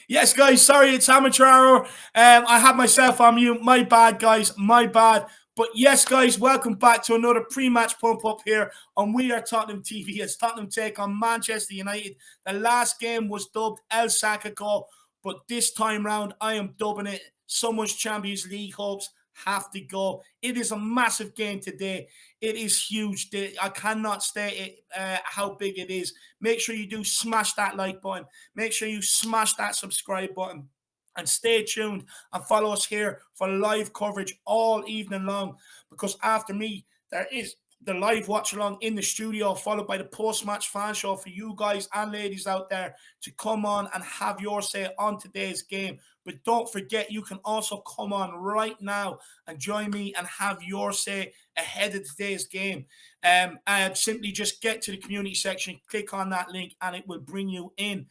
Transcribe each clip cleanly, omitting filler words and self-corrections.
Yes, guys, sorry, it's amateur hour. I had myself on mute. My bad, guys, my bad. But yes, guys, welcome back to another pre-match pump-up here on We Are Tottenham TV as Tottenham take on Manchester United. The last game was dubbed El Sacaco, but this time round, I am dubbing it Someone's Champions League hopes have to go. It is a massive game today. It is huge. I cannot state it, how big it is. Make sure you do smash that like button. Make sure you smash that subscribe button. And stay tuned and follow us here for live coverage all evening long. Because after me, there is the live watch along in the studio, followed by the post-match fan show for you guys and ladies out there to come on and have your say on today's game. But don't forget, you can also come on right now and join me and have your say ahead of today's game. And simply just get to the community section, click on that link, and it will bring you in.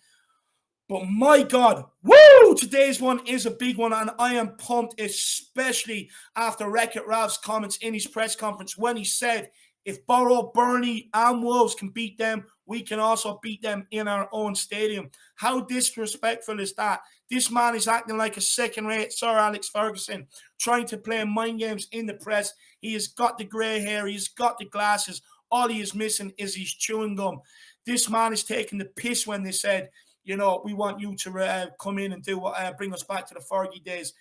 But my God, woo! Today's one is a big one, and I am pumped, especially after Wreck-It Ralph's comments in his press conference when he said, if Borough, Burnley, and Wolves can beat them, we can also beat them in our own stadium. How disrespectful is that? This man is acting like a second-rate Sir Alex Ferguson, trying to play mind games in the press. He has got the grey hair. He's got the glasses. All he is missing is his chewing gum. This man is taking the piss when they said, you know, we want you to come in and do what bring us back to the Fergie days.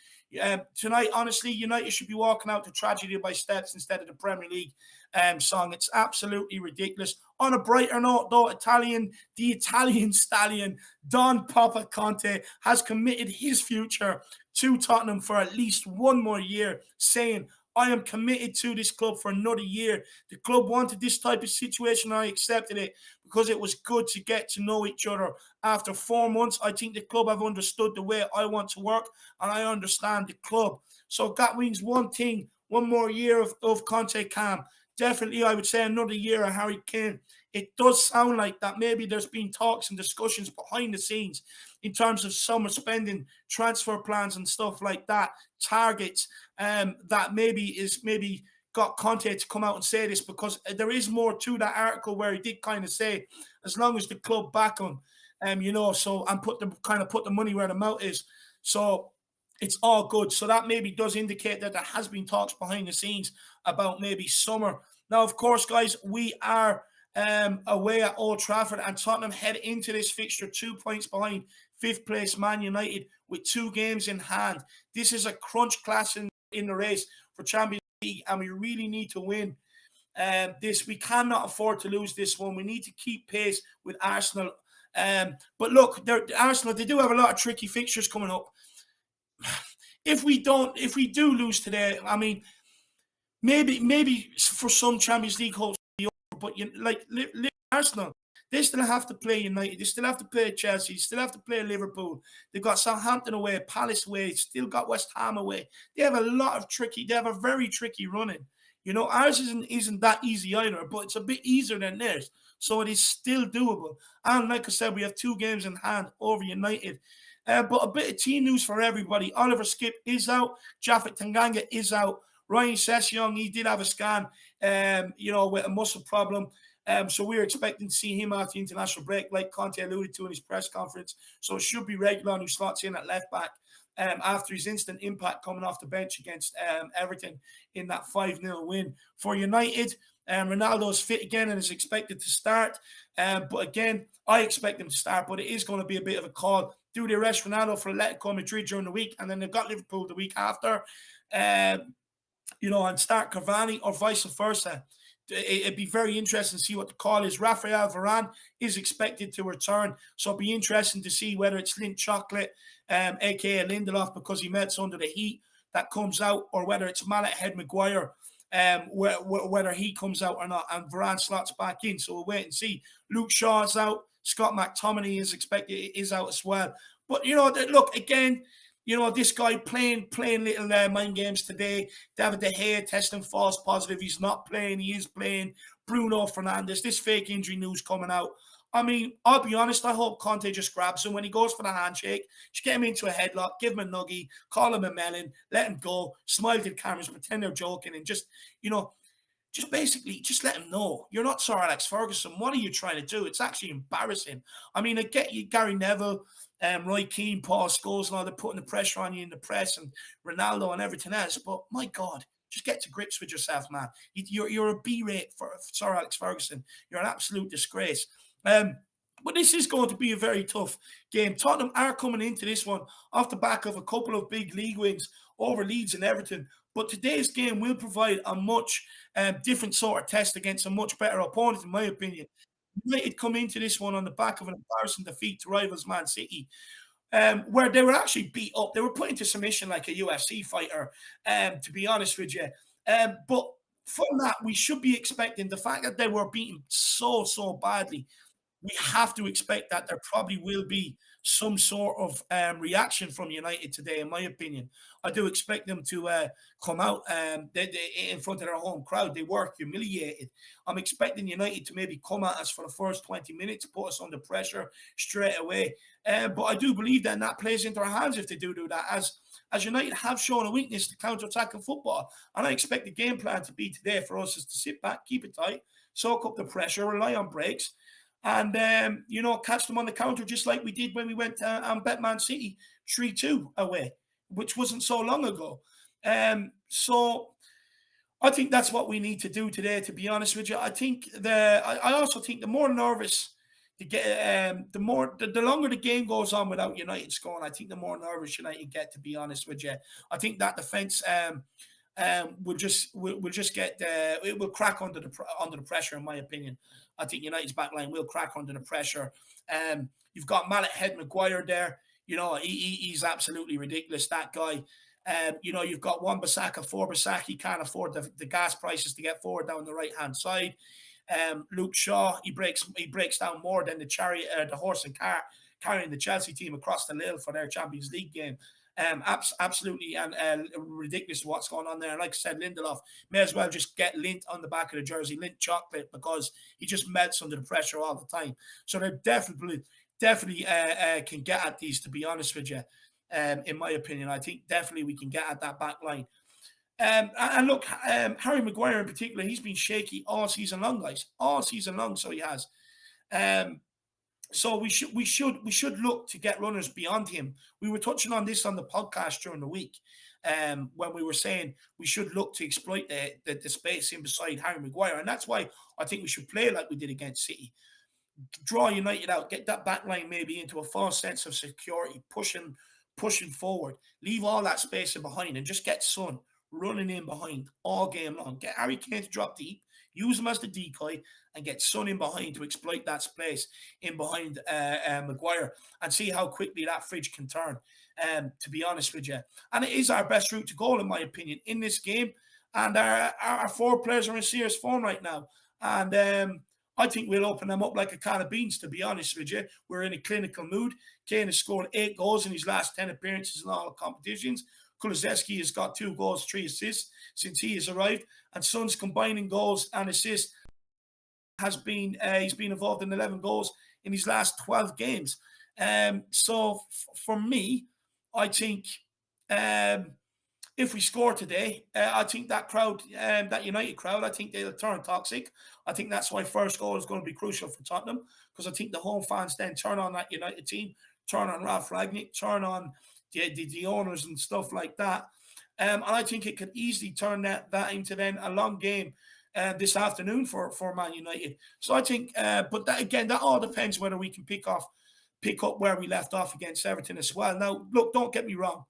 Tonight, honestly, United should be walking out to tragedy by steps instead of the Premier League song. It's absolutely ridiculous. On a brighter note, though, the Italian stallion, Don Papa Conte, has committed his future to Tottenham for at least one more year, saying, I am committed to this club for another year. The club wanted this type of situation. I accepted it because it was good to get to know each other. After 4 months, I think the club have understood the way I want to work, and I understand the club. So that means one thing, one more year of Conte Cam. Definitely, I would say another year of Harry Kane. It does sound like that maybe there's been talks and discussions behind the scenes in terms of summer spending, transfer plans and stuff like that, targets, that maybe got Conte to come out and say this, because there is more to that article where he did kind of say, as long as the club back him, so and put the money where the mouth is. So it's all good. So that maybe does indicate that there has been talks behind the scenes about maybe summer. Now, of course, guys, we are away at Old Trafford, and Tottenham head into this fixture 2 points behind fifth place Man United with 2 games in hand. This is a crunch class in the race for Champions League, and we really need to win this. We cannot afford to lose this one. We need to keep pace with Arsenal. But look, Arsenal, they do have a lot of tricky fixtures coming up. If we do lose today, I mean, maybe for some Champions League hopes, but Arsenal, they still have to play United. They still have to play Chelsea. They still have to play Liverpool. They've got Southampton away, Palace away. Still got West Ham away. They have a very tricky running. Ours isn't that easy either, but it's a bit easier than theirs. So it is still doable. And like I said, we have 2 games in hand over United. But a bit of team news for everybody. Oliver Skip is out. Japhet Tanganga is out. Ryan Sessegnon, he did have a scan, with a muscle problem. So we're expecting to see him after the international break, like Conte alluded to in his press conference. So it should be Reguilon who slots in at left back after his instant impact coming off the bench against Everton in that 5-0 win. For United, Ronaldo's fit again and is expected to start. But again, I expect him to start, but it is going to be a bit of a call. Do they arrest Ronaldo for Atletico Madrid during the week, and then they've got Liverpool the week after? And start Cavani, or vice versa. It'd be very interesting to see what the call is. Rafael Varane is expected to return, so it'd be interesting to see whether it's Lint Chocolate, aka Lindelof, because he melts under the heat, that comes out, or whether it's Mallet Head Maguire, whether he comes out or not, and Varane slots back in. So we'll wait and see. Luke Shaw's out. Scott McTominay is out as well. But look again. this guy playing little mind games today. David De Gea testing false positive. He's not playing. He is playing. Bruno Fernandes. This fake injury news coming out. I mean, I'll be honest. I hope Conte just grabs him when he goes for the handshake. Just get him into a headlock, give him a nuggie, call him a melon, let him go, smile to the cameras, pretend they're joking, and you know, just basically just let him know you're not Sir Alex Ferguson. What are you trying to do? It's actually embarrassing. I mean, I get you, Gary Neville, Roy Keane, Paul Scholes, and all they're putting the pressure on you in the press, and Ronaldo and everything else. But my God, just get to grips with yourself, man. You're a B-rate for Sir Alex Ferguson. You're an absolute disgrace. But this is going to be a very tough game. Tottenham are coming into this one off the back of a couple of big league wins over Leeds and Everton. But today's game will provide a much different sort of test against a much better opponent, in my opinion. United come into this one on the back of an embarrassing defeat to rivals Man City, where they were actually beat up. They were put into submission like a UFC fighter, to be honest with you. But from that, we should be expecting the fact that they were beaten so badly. We have to expect that there probably will be some sort of reaction from United today, in my opinion. I do expect them to come out in front of their home crowd. They were humiliated. I'm expecting United to maybe come at us for the first 20 minutes, put us under pressure straight away. But I do believe that plays into our hands if they do that, as United have shown a weakness to counter-attacking football. And I expect the game plan to be today for us is to sit back, keep it tight, soak up the pressure, rely on breaks, and catch them on the counter just like we did when we went and bet Man City 3-2 away, which wasn't so long ago. So I think that's what we need to do today, to be honest with you. I also think the more nervous you get, the longer the game goes on without United scoring, I think the more nervous United get, to be honest with you. I think that defense will just get it will crack under the pressure, in my opinion. I think United's back line will crack under the pressure. You've got Mallet Head Maguire there. He's absolutely ridiculous, that guy. You've got Wan-Bissaka, Bissaka. He can't afford the gas prices to get forward down the right hand side. Luke Shaw, he breaks down more than the chariot, the horse and cart carrying the Chelsea team across the Lille for their Champions League game. Absolutely and ridiculous what's going on there. And like I said, Lindelof may as well just get Lint on the back of the jersey, Lint chocolate, because he just melts under the pressure all the time. So they definitely can get at these, to be honest with you. In my opinion, I think definitely we can get at that back line. And look, Harry Maguire in particular, he's been shaky all season long, guys. All season long, so he has. So we should look to get runners beyond him. We were touching on this on the podcast during the week, when we were saying we should look to exploit the space in beside Harry Maguire, and that's why I think we should play like we did against City. Draw United out, get that back line maybe into a false sense of security, pushing forward, leave all that space in behind, and just get Son running in behind all game long. Get Harry Kane to drop deep, use him as the decoy, and get Son in behind to exploit that space in behind Maguire, and see how quickly that fridge can turn, to be honest with you. And it is our best route to goal, in my opinion, in this game. And our four players are in serious form right now. And I think we'll open them up like a can of beans, to be honest with you. We're in a clinical mood. Kane has scored 8 goals in his last 10 appearances in all competitions. Kulusevski has got 2 goals, 3 assists since he has arrived. And Son's combining goals and assists he's been involved in 11 goals in his last 12 games. So for me, I think if we score today, I think that crowd, that United crowd, I think they'll turn toxic. I think that's why first goal is going to be crucial for Tottenham, because I think the home fans then turn on that United team, turn on Ralph Ragnick, turn on the owners and stuff like that. And I think it could easily turn that into then a long game this afternoon for Man United. So I think, but that again, that all depends whether we can pick up where we left off against Everton as well. Now, look, don't get me wrong.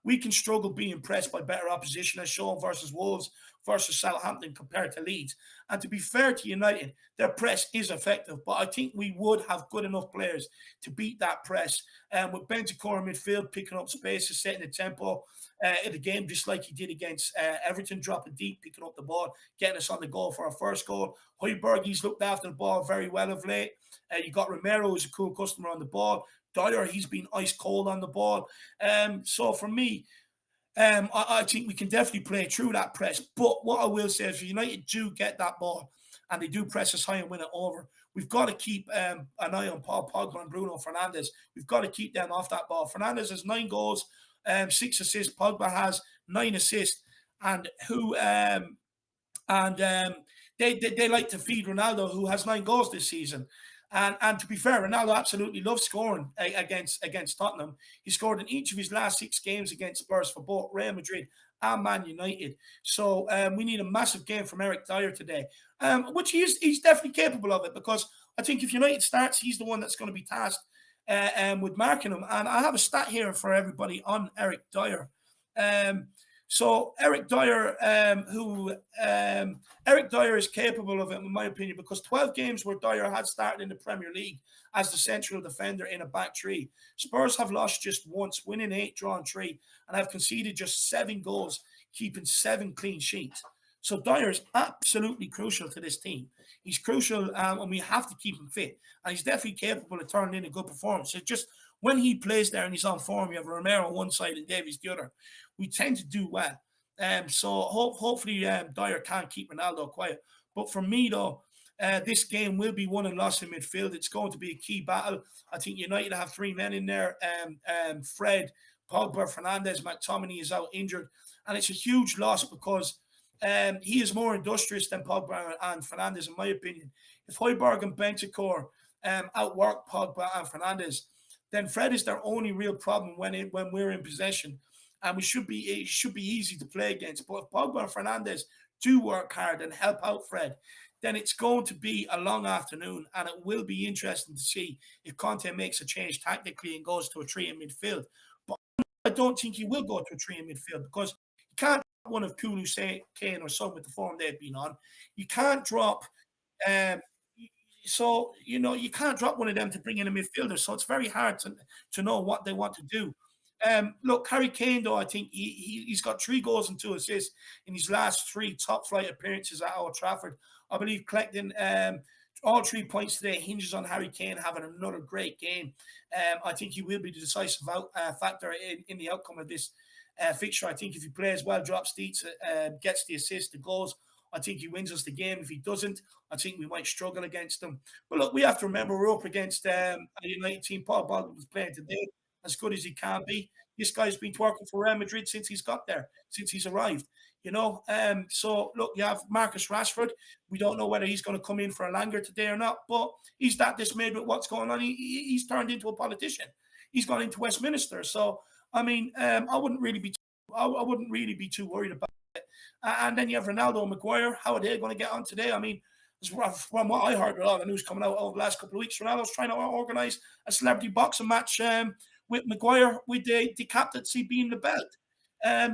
We can struggle being pressed by better opposition, as shown versus Wolves, versus Southampton compared to Leeds. And to be fair to United, their press is effective, but I think we would have good enough players to beat that press. With Bentancur in midfield, picking up spaces, setting the tempo in the game, just like he did against Everton, dropping deep, picking up the ball, getting us on the goal for our first goal. Højbjerg, he's looked after the ball very well of late. You got Romero, who's a cool customer on the ball. Dyer, he's been ice cold on the ball. So for me, I think we can definitely play through that press. But what I will say is, if United do get that ball and they do press us high and win it over, we've got to keep an eye on Paul Pogba and Bruno Fernandes. We've got to keep them off that ball. Fernandes has 9 goals, 6 assists. Pogba has 9 assists. And they like to feed Ronaldo, who has 9 goals this season. And to be fair, Ronaldo absolutely loves scoring against Tottenham. He scored in each of his last 6 games against Spurs for both Real Madrid and Man United. So we need a massive game from Eric Dyer today, which he's definitely capable of it, because I think if United starts, he's the one that's going to be tasked with marking him. And I have a stat here for everybody on Eric Dyer. So Eric Dyer, Eric Dyer is capable of it, in my opinion, because 12 games where Dyer had started in the Premier League as the central defender in a back three. Spurs have lost just once, winning 8, drawing 3, and have conceded just 7 goals, keeping 7 clean sheets. So Dyer is absolutely crucial to this team. He's crucial, and we have to keep him fit. And he's definitely capable of turning in a good performance. It's just when he plays there and he's on form, you have Romero on one side and Davies the other, we tend to do well. So hopefully Dyer can't keep Ronaldo quiet. But for me, though, this game will be won and lost in midfield. It's going to be a key battle. I think United have 3 men in there. Fred, Pogba, Fernandes, McTominay is out injured. And it's a huge loss because he is more industrious than Pogba and Fernandes, in my opinion. If Højbjerg and Bentancur outwork Pogba and Fernandes, then Fred is their only real problem when we're in possession. And it should be easy to play against. But if Pogba and Fernandes do work hard and help out Fred, then it's going to be a long afternoon, and it will be interesting to see if Conte makes a change tactically and goes to a 3 in midfield. But I don't think he will go to a 3 in midfield, because you can't drop one of Kulu, Kane, or Son with the form they've been on. You can't drop. So you can't drop one of them to bring in a midfielder. So it's very hard to know what they want to do. Look, Harry Kane, though, I think he's got 3 goals and 2 assists in his last 3 top flight appearances at Old Trafford. I believe collecting all 3 points today hinges on Harry Kane having another great game. I think he will be the decisive factor in the outcome of this fixture. I think if he plays well, drops deets, gets the assist, the goals, I think he wins us the game. If he doesn't, I think we might struggle against them. But look, we have to remember we're up against a United team. Paul Pogba was playing today, as good as he can be. This guy's been working for Real Madrid since he's got there, since he's arrived. So look, you have Marcus Rashford. We don't know whether he's going to come in for a Langer today or not, but he's that dismayed with what's going on. He's turned into a politician. He's gone into Westminster. So I mean, I wouldn't really be too worried about it. And then you have Ronaldo and Maguire. How are they going to get on today? I mean, from what I heard with all the news coming out over the last couple of weeks, Ronaldo's trying to organise a celebrity boxing match with Maguire, with the captaincy being the belt.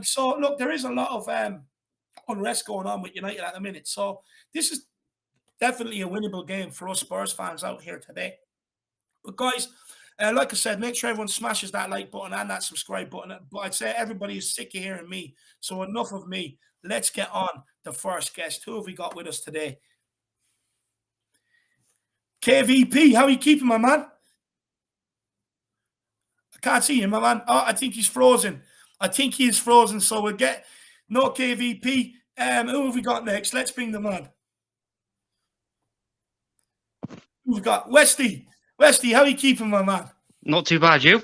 So look, there is a lot of unrest going on with United at the minute. So this is definitely a winnable game for us Spurs fans out here today. But guys, like I said, make sure everyone smashes that like button and that subscribe button. But I'd say everybody is sick of hearing me. So enough of me. Let's get on the first guest. Who have we got with us today? KVP, how are you keeping, my man? I can't see him, my man. Oh, I think he's frozen. I think he is frozen. So we'll get no KVP. Who have we got next? Let's bring them on. We've got Westy. Westy, how are you keeping, my man? Not too bad, you?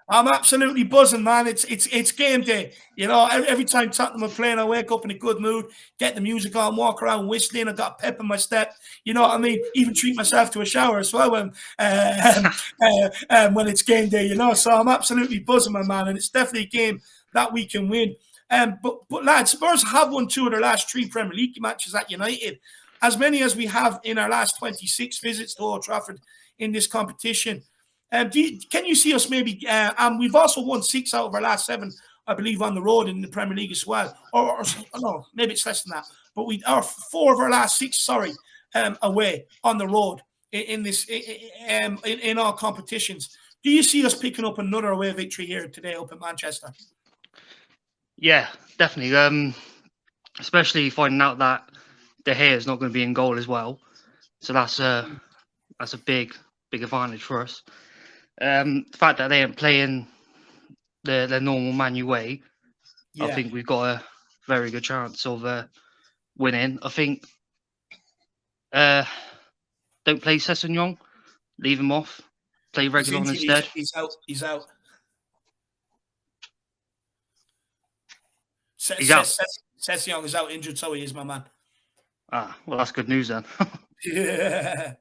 I'm absolutely buzzing, man. It's game day. Every time Tottenham are playing, I wake up in a good mood, get the music on, walk around whistling. I got pep in my step. You know what I mean? Even treat myself to a shower as well when it's game day. So I'm absolutely buzzing, my man, and it's definitely a game that we can win. But lads, Spurs have won 2 of their last 3 Premier League matches at United, as many as we have in our last 26 visits to Old Trafford in this competition. Can you see us maybe? We've also won 6 out of our last 7, I believe, on the road in the Premier League as well. Or no, maybe it's less than that. But we are 4 of our last 6, away on the road in all competitions. Do you see us picking up another away victory here today up in Manchester? Yeah, definitely. Especially finding out that De Gea is not going to be in goal as well. So that's a big advantage for us. The fact that they ain't playing the normal Man U way, I Yeah. think we've got a very good chance of winning. I think don't play Sessegnon, leave him off, play He's Regulon injured. instead. He's out. He's out. He's out. Sessegnon is out injured, so he is, my man. Ah, well, that's good news then. Yeah.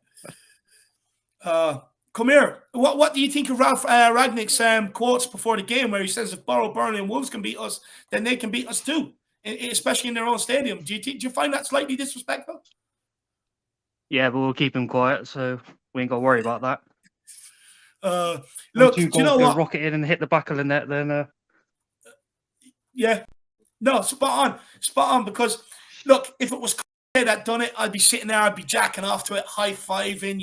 Come here. What do you think of Ralph Ragnick's quotes before the game, where he says if Borough, Burnley, and Wolves can beat us, then they can beat us too, especially in their own stadium? Do you find that slightly disrespectful? Yeah, but we'll keep him quiet, so we ain't got to worry about that. When Look, two do you know goals go what? rocketing and hit the back of the net, then Yeah. No, spot on. Because look, if it was Clay that done it, I'd be sitting there, I'd be jacking off to it, high fiving,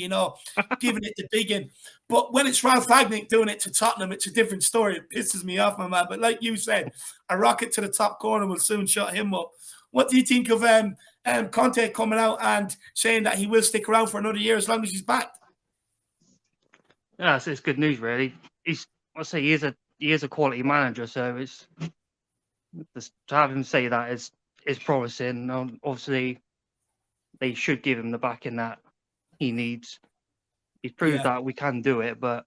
giving it the big in. But when it's Ralph Ragnick doing it to Tottenham, it's a different story. It pisses me off, my man. But like you said, a rocket to the top corner will soon shut him up. What do you think of Conte coming out and saying that he will stick around for another year as long as he's back? yeah, it's good news really. He is a quality manager, so to have him say that is promising. Obviously, they should give him the backing that he needs. He's proved that we can do it, but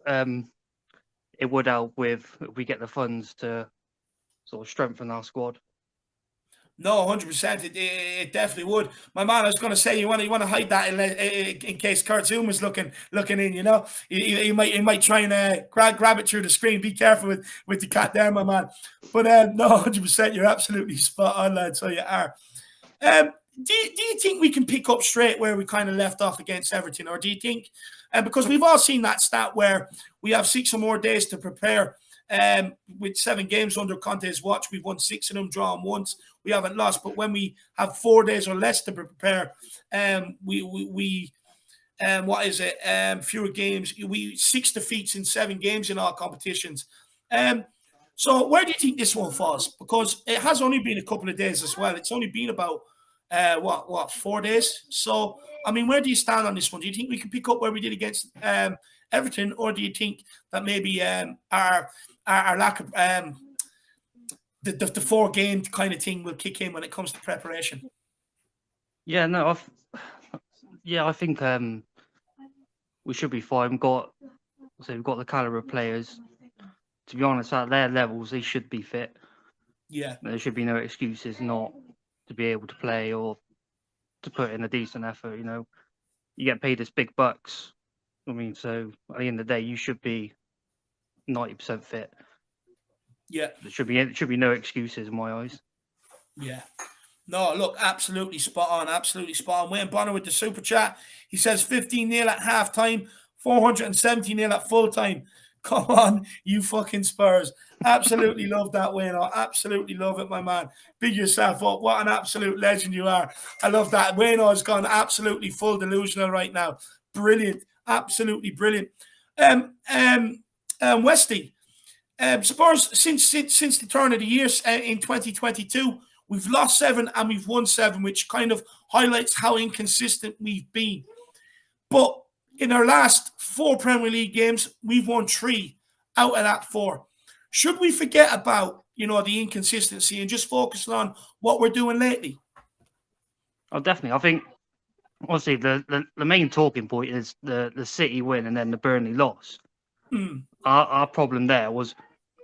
it would help if we get the funds to sort of strengthen our squad. No, 100%. It definitely would. My man, I was going to say you want to hide that in case Kurt Zuma's looking in. He might try and grab it through the screen. Be careful with the cat there, my man. But no, 100%. You're absolutely spot on, lad. So you are. Do you think we can pick up straight where we kind of left off against Everton, or do you think? Because we've all seen that stat where we have 6 or more days to prepare. With 7 games under Conte's watch, we've won 6 of them, drawn once. We haven't lost, but when we have 4 days or less to prepare, fewer games. We 6 defeats in 7 games in all competitions. So where do you think this one falls? Because it has only been a couple of days as well. It's only been about 4 days. So I mean, where do you stand on this one? Do you think we can pick up where we did against Everton, or do you think that maybe our lack of the 4 game kind of thing will kick in when it comes to preparation? Yeah, no, I think we should be fine. We've got the caliber of players. To be honest, at their levels, they should be fit. Yeah, there should be no excuses not to be able to play or to put in a decent effort. You get paid this big bucks. I mean, so at the end of the day, you should be 90% fit. Yeah, There should be no excuses in my eyes. yeah. No, look, absolutely spot on. Absolutely spot on. Wayne Bonner with the super chat. He says 15-0 at halftime, 470-0 at full time. Come on, you fucking Spurs. Absolutely love that, Wayne. I absolutely love it, my man. Big yourself up. What an absolute legend you are. I love that. Wayne has gone absolutely full delusional right now. Brilliant. Absolutely brilliant. Westy, Spurs, since the turn of the year in 2022, we've lost 7 and we've won 7, which kind of highlights how inconsistent we've been. But in our last 4 Premier League games, we've won 3 out of that 4. Should we forget about, the inconsistency and just focus on what we're doing lately? Oh, definitely. I think, obviously, the main talking point is the City win and then the Burnley loss. Our problem there was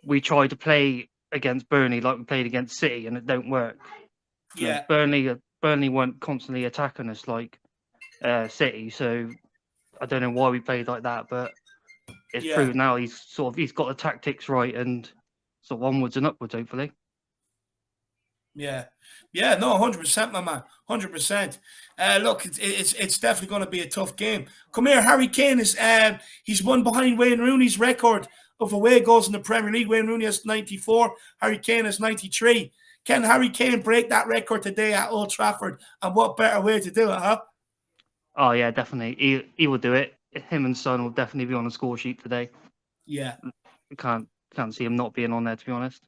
we tried to play against Burnley like we played against City, and it don't work. Yeah. Burnley weren't constantly attacking us like City, so I don't know why we played like that, but it's proved now he's got the tactics right, and sort of onwards and upwards, hopefully. Yeah, no, 100%, my man, 100%. Look, it's definitely going to be a tough game. Come here, Harry Kane is he's won behind Wayne Rooney's record of away goals in the Premier League. Wayne Rooney has 94, Harry Kane has 93. Can Harry Kane break that record today at Old Trafford? And what better way to do it, huh? Oh yeah, definitely. He will do it. Him and Son will definitely be on the score sheet today. Yeah, can't see him not being on there, to be honest.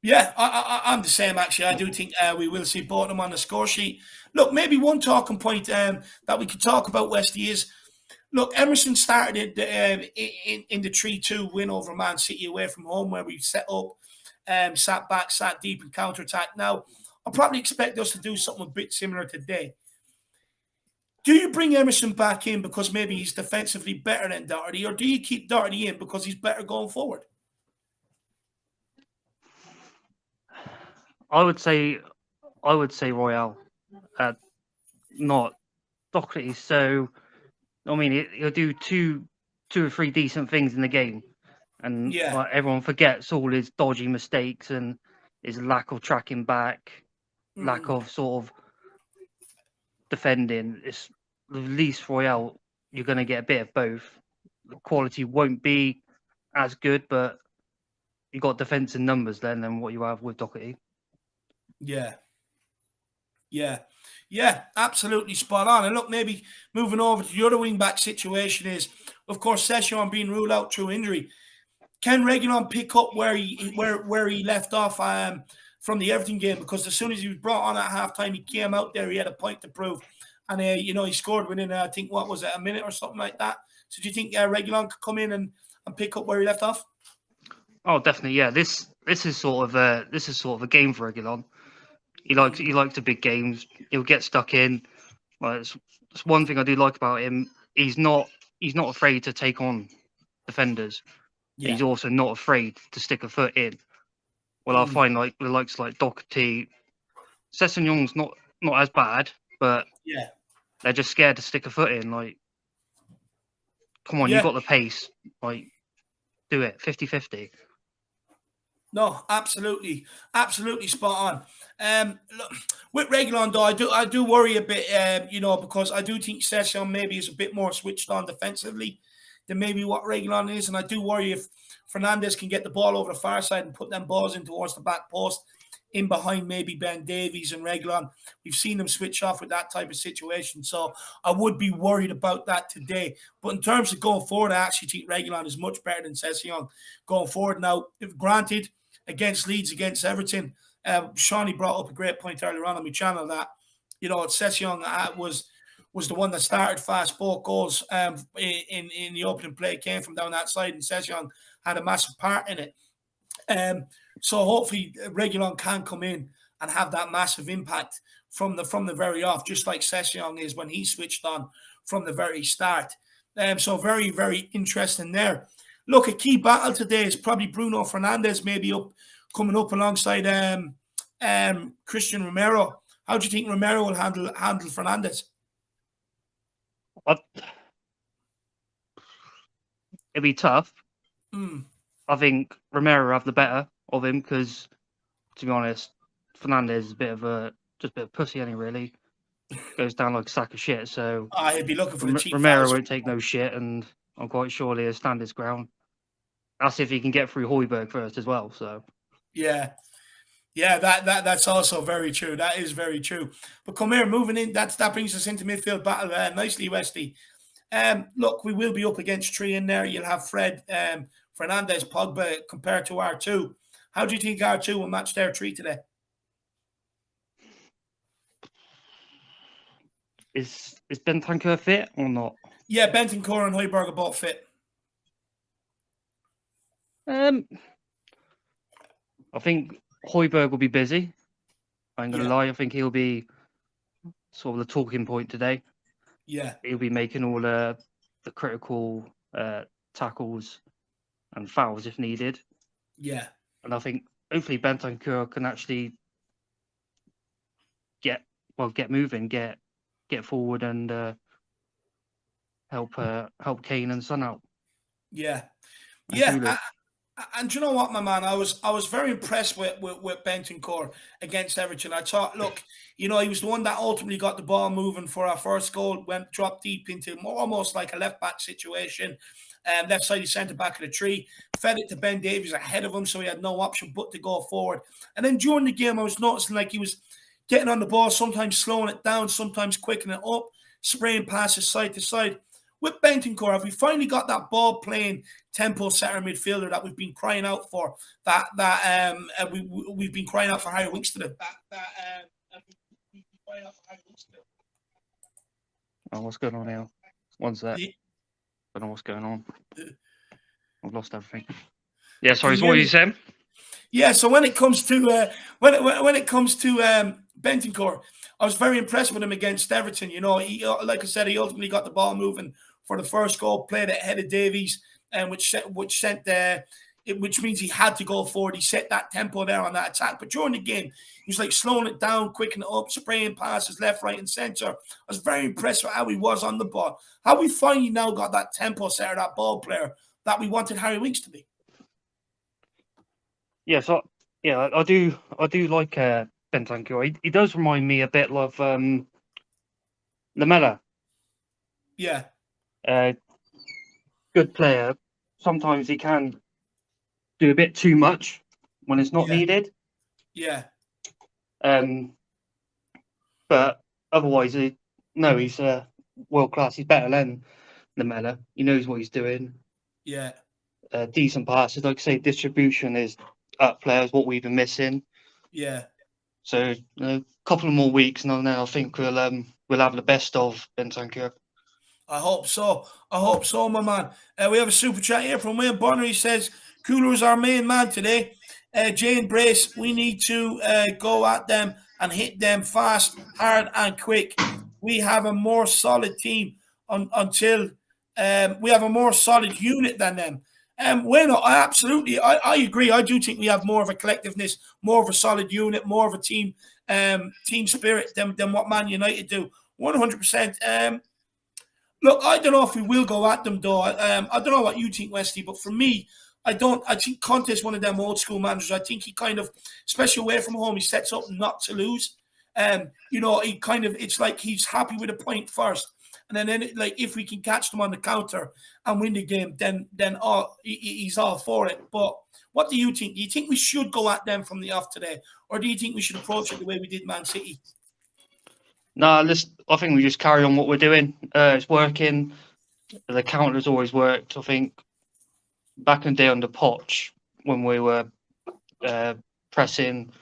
Yeah, I'm the same, actually. I do think we will see both of them on the score sheet. Look, maybe one talking point that we could talk about, Westy, is Look, Emerson started in the 3-2 win over Man City away from home, where we set up, sat back, sat deep, and counter attack. Now, I probably expect us to do something a bit similar today. Do you bring Emerson back in because maybe he's defensively better than Doherty, or do you keep Doherty in because he's better going forward? I would say Royale, not Doherty. So I mean, he'll do two or three decent things in the game, and Yeah. like, everyone forgets all his dodgy mistakes and his lack of tracking back, lack of sort of defending. It's the least Royale. You're going to get a bit of both. The quality won't be as good, but you got defense in numbers then than what you have with Doherty. Yeah. Yeah, absolutely spot on. And look, maybe moving over to the other wing back situation is, of course, Session being ruled out through injury. Can Reguilon pick up where he left off from the Everton game? Because as soon as he was brought on at halftime, he came out there. He had a point to prove, and he scored within I think what was it, a minute or something like that. So do you think Reguilon could come in and pick up where he left off? Oh, definitely. Yeah, this is sort of a game for Reguilon. He likes the big games. He'll get stuck in. Well, it's one thing I do like about him. He's not afraid to take on defenders. Yeah. He's also not afraid to stick a foot in. Well, I find like the likes like Doherty, Sessegnon's not as bad, but Yeah. they're just scared to stick a foot in. Like, come on, you got the pace. Like, do it 50-50. No, absolutely spot on. Look, with Reguilon though, I do worry a bit, because I do think Session maybe is a bit more switched on defensively than maybe what Reguilon is, and I do worry if Fernandes can get the ball over the far side and put them balls in towards the back post, in behind maybe Ben Davies and Reguilon. We've seen them switch off with that type of situation, so I would be worried about that today. But in terms of going forward, I actually think Reguilon is much better than Session going forward. Now, if granted, against Leeds, against Everton, Shawnee brought up a great point earlier on my channel that, Session was the one that started fast. Both goals in the opening play came from down that side, and Session had a massive part in it. So hopefully Reguilon can come in and have that massive impact from the very off, just like Session is when he switched on from the very start. So very, very interesting there. Look, a key battle today is probably Bruno Fernandes maybe coming up alongside Christian Romero. How do you think Romero will handle Fernandes? It'd be tough. I think Romero have the better of him because, to be honest, Fernandes is a bit of pussy, any really. Goes down like a sack of shit. So he'd be looking for the cheap Romero fouls. won't take no shit, and I'm quite sure he'll stand his ground. That's if he can get through Højbjerg first as well. So yeah, that's also very true. That is very true. But come here, moving in, that brings us into midfield battle nicely, Westy. Look, we will be up against three in there. You'll have Fred, Fernandes, Pogba compared to R2. How do you think R2 will match their three today? Is Bentancur fit or not? Yeah, Bentancur and Højbjerg are both fit. I think Højbjerg will be busy. I ain't gonna lie. I think he'll be sort of the talking point today. Yeah, he'll be making all the critical tackles and fouls if needed. Yeah, and I think hopefully Bentancur can actually get moving, get forward, and help Kane and Son out. Yeah. And And you know what, my man? I was very impressed with Bentancur against Everton. I thought, look, he was the one that ultimately got the ball moving for our first goal, dropped deep into almost like a left-back situation, left side centre back of the tree, fed it to Ben Davies ahead of him, so he had no option but to go forward. And then during the game, I was noticing like he was getting on the ball, sometimes slowing it down, sometimes quickening it up, spraying passes side to side. With Bentancur, have we finally got that ball playing tempo center midfielder that we've been crying out for? We've been crying out for Harry Winks to do. Oh, what's going on now? One sec. Don't know what's going on. I've lost everything. Yeah, sorry. Can So you what hear are you me? saying? Yeah, so when it comes to when it comes to Bentancur, I was very impressed with him against Everton. You know, he like I said, he ultimately got the ball moving for the first goal, played it ahead of Davies, and which means he had to go forward. He set that tempo there on that attack. But during the game, he was like slowing it down, quickening it up, spraying passes left, right, and centre. I was very impressed with how he was on the ball. How we finally now got that tempo setter, that ball player that we wanted Harry Winks to be. Yeah, so yeah, I do like Bentancur. He does remind me a bit of Lamela. Yeah, Good player. Sometimes he can do a bit too much when it's not yeah, needed. yeah. But otherwise, he's world class. He's better than Lamela. He knows what he's doing. Yeah. Decent passes, like I say, distribution is up. Players what we've been missing. Yeah, So a couple of more weeks, and then I think we'll have the best of Bentancur. I hope so. I hope so, my man. We have a super chat here from Wayne Bonner. He says, Cooler is our main man today. Jane Brace, we need to go at them and hit them fast, hard, and quick. We have a more solid team until we have a more solid unit than them. Wayne, I agree. I do think we have more of a collectiveness, more of a solid unit, more of a team spirit than what Man United do. 100%. Look, I don't know if we will go at them though. I don't know what you think, Wesley, but for me, I don't. I think Conte is one of them old school managers. I think he kind of, especially away from home, he sets up not to lose. You know, he kind of it's like he's happy with a point first, and then like if we can catch them on the counter and win the game, then he's all for it. But what do you think? Do you think we should go at them from the off today, or do you think we should approach it the way we did Man City? Nah, I think we just carry on what we're doing. It's working. The counter's always worked. I think back in the day under Poch, when we were pressing,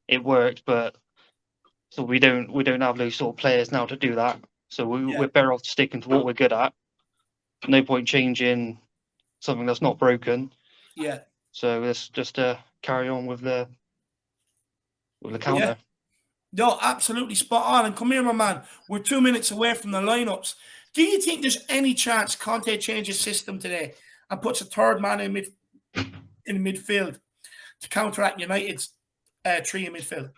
it worked. But so we don't have those sort of players now to do that. So we're better off sticking to what we're good at. No point changing something that's not broken. Yeah. So let's just carry on with the counter. Yeah. No, absolutely spot on. And come here, my man. We're 2 minutes away from the lineups. Do you think there's any chance Conte changes system today and puts a third man in midfield to counteract United's three in midfield?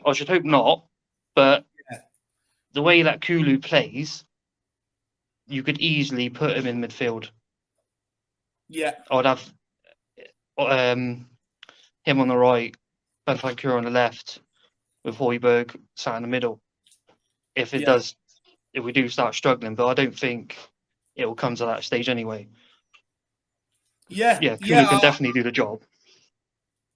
I should hope not, but Yeah. the way that Kulu plays, you could easily put him in midfield. Yeah. I'd have him on the right, Bentancur on the left, with Højbjerg sat in the middle. If we do start struggling, but I don't think it will come to that stage anyway. Yeah. Kulu can definitely do the job.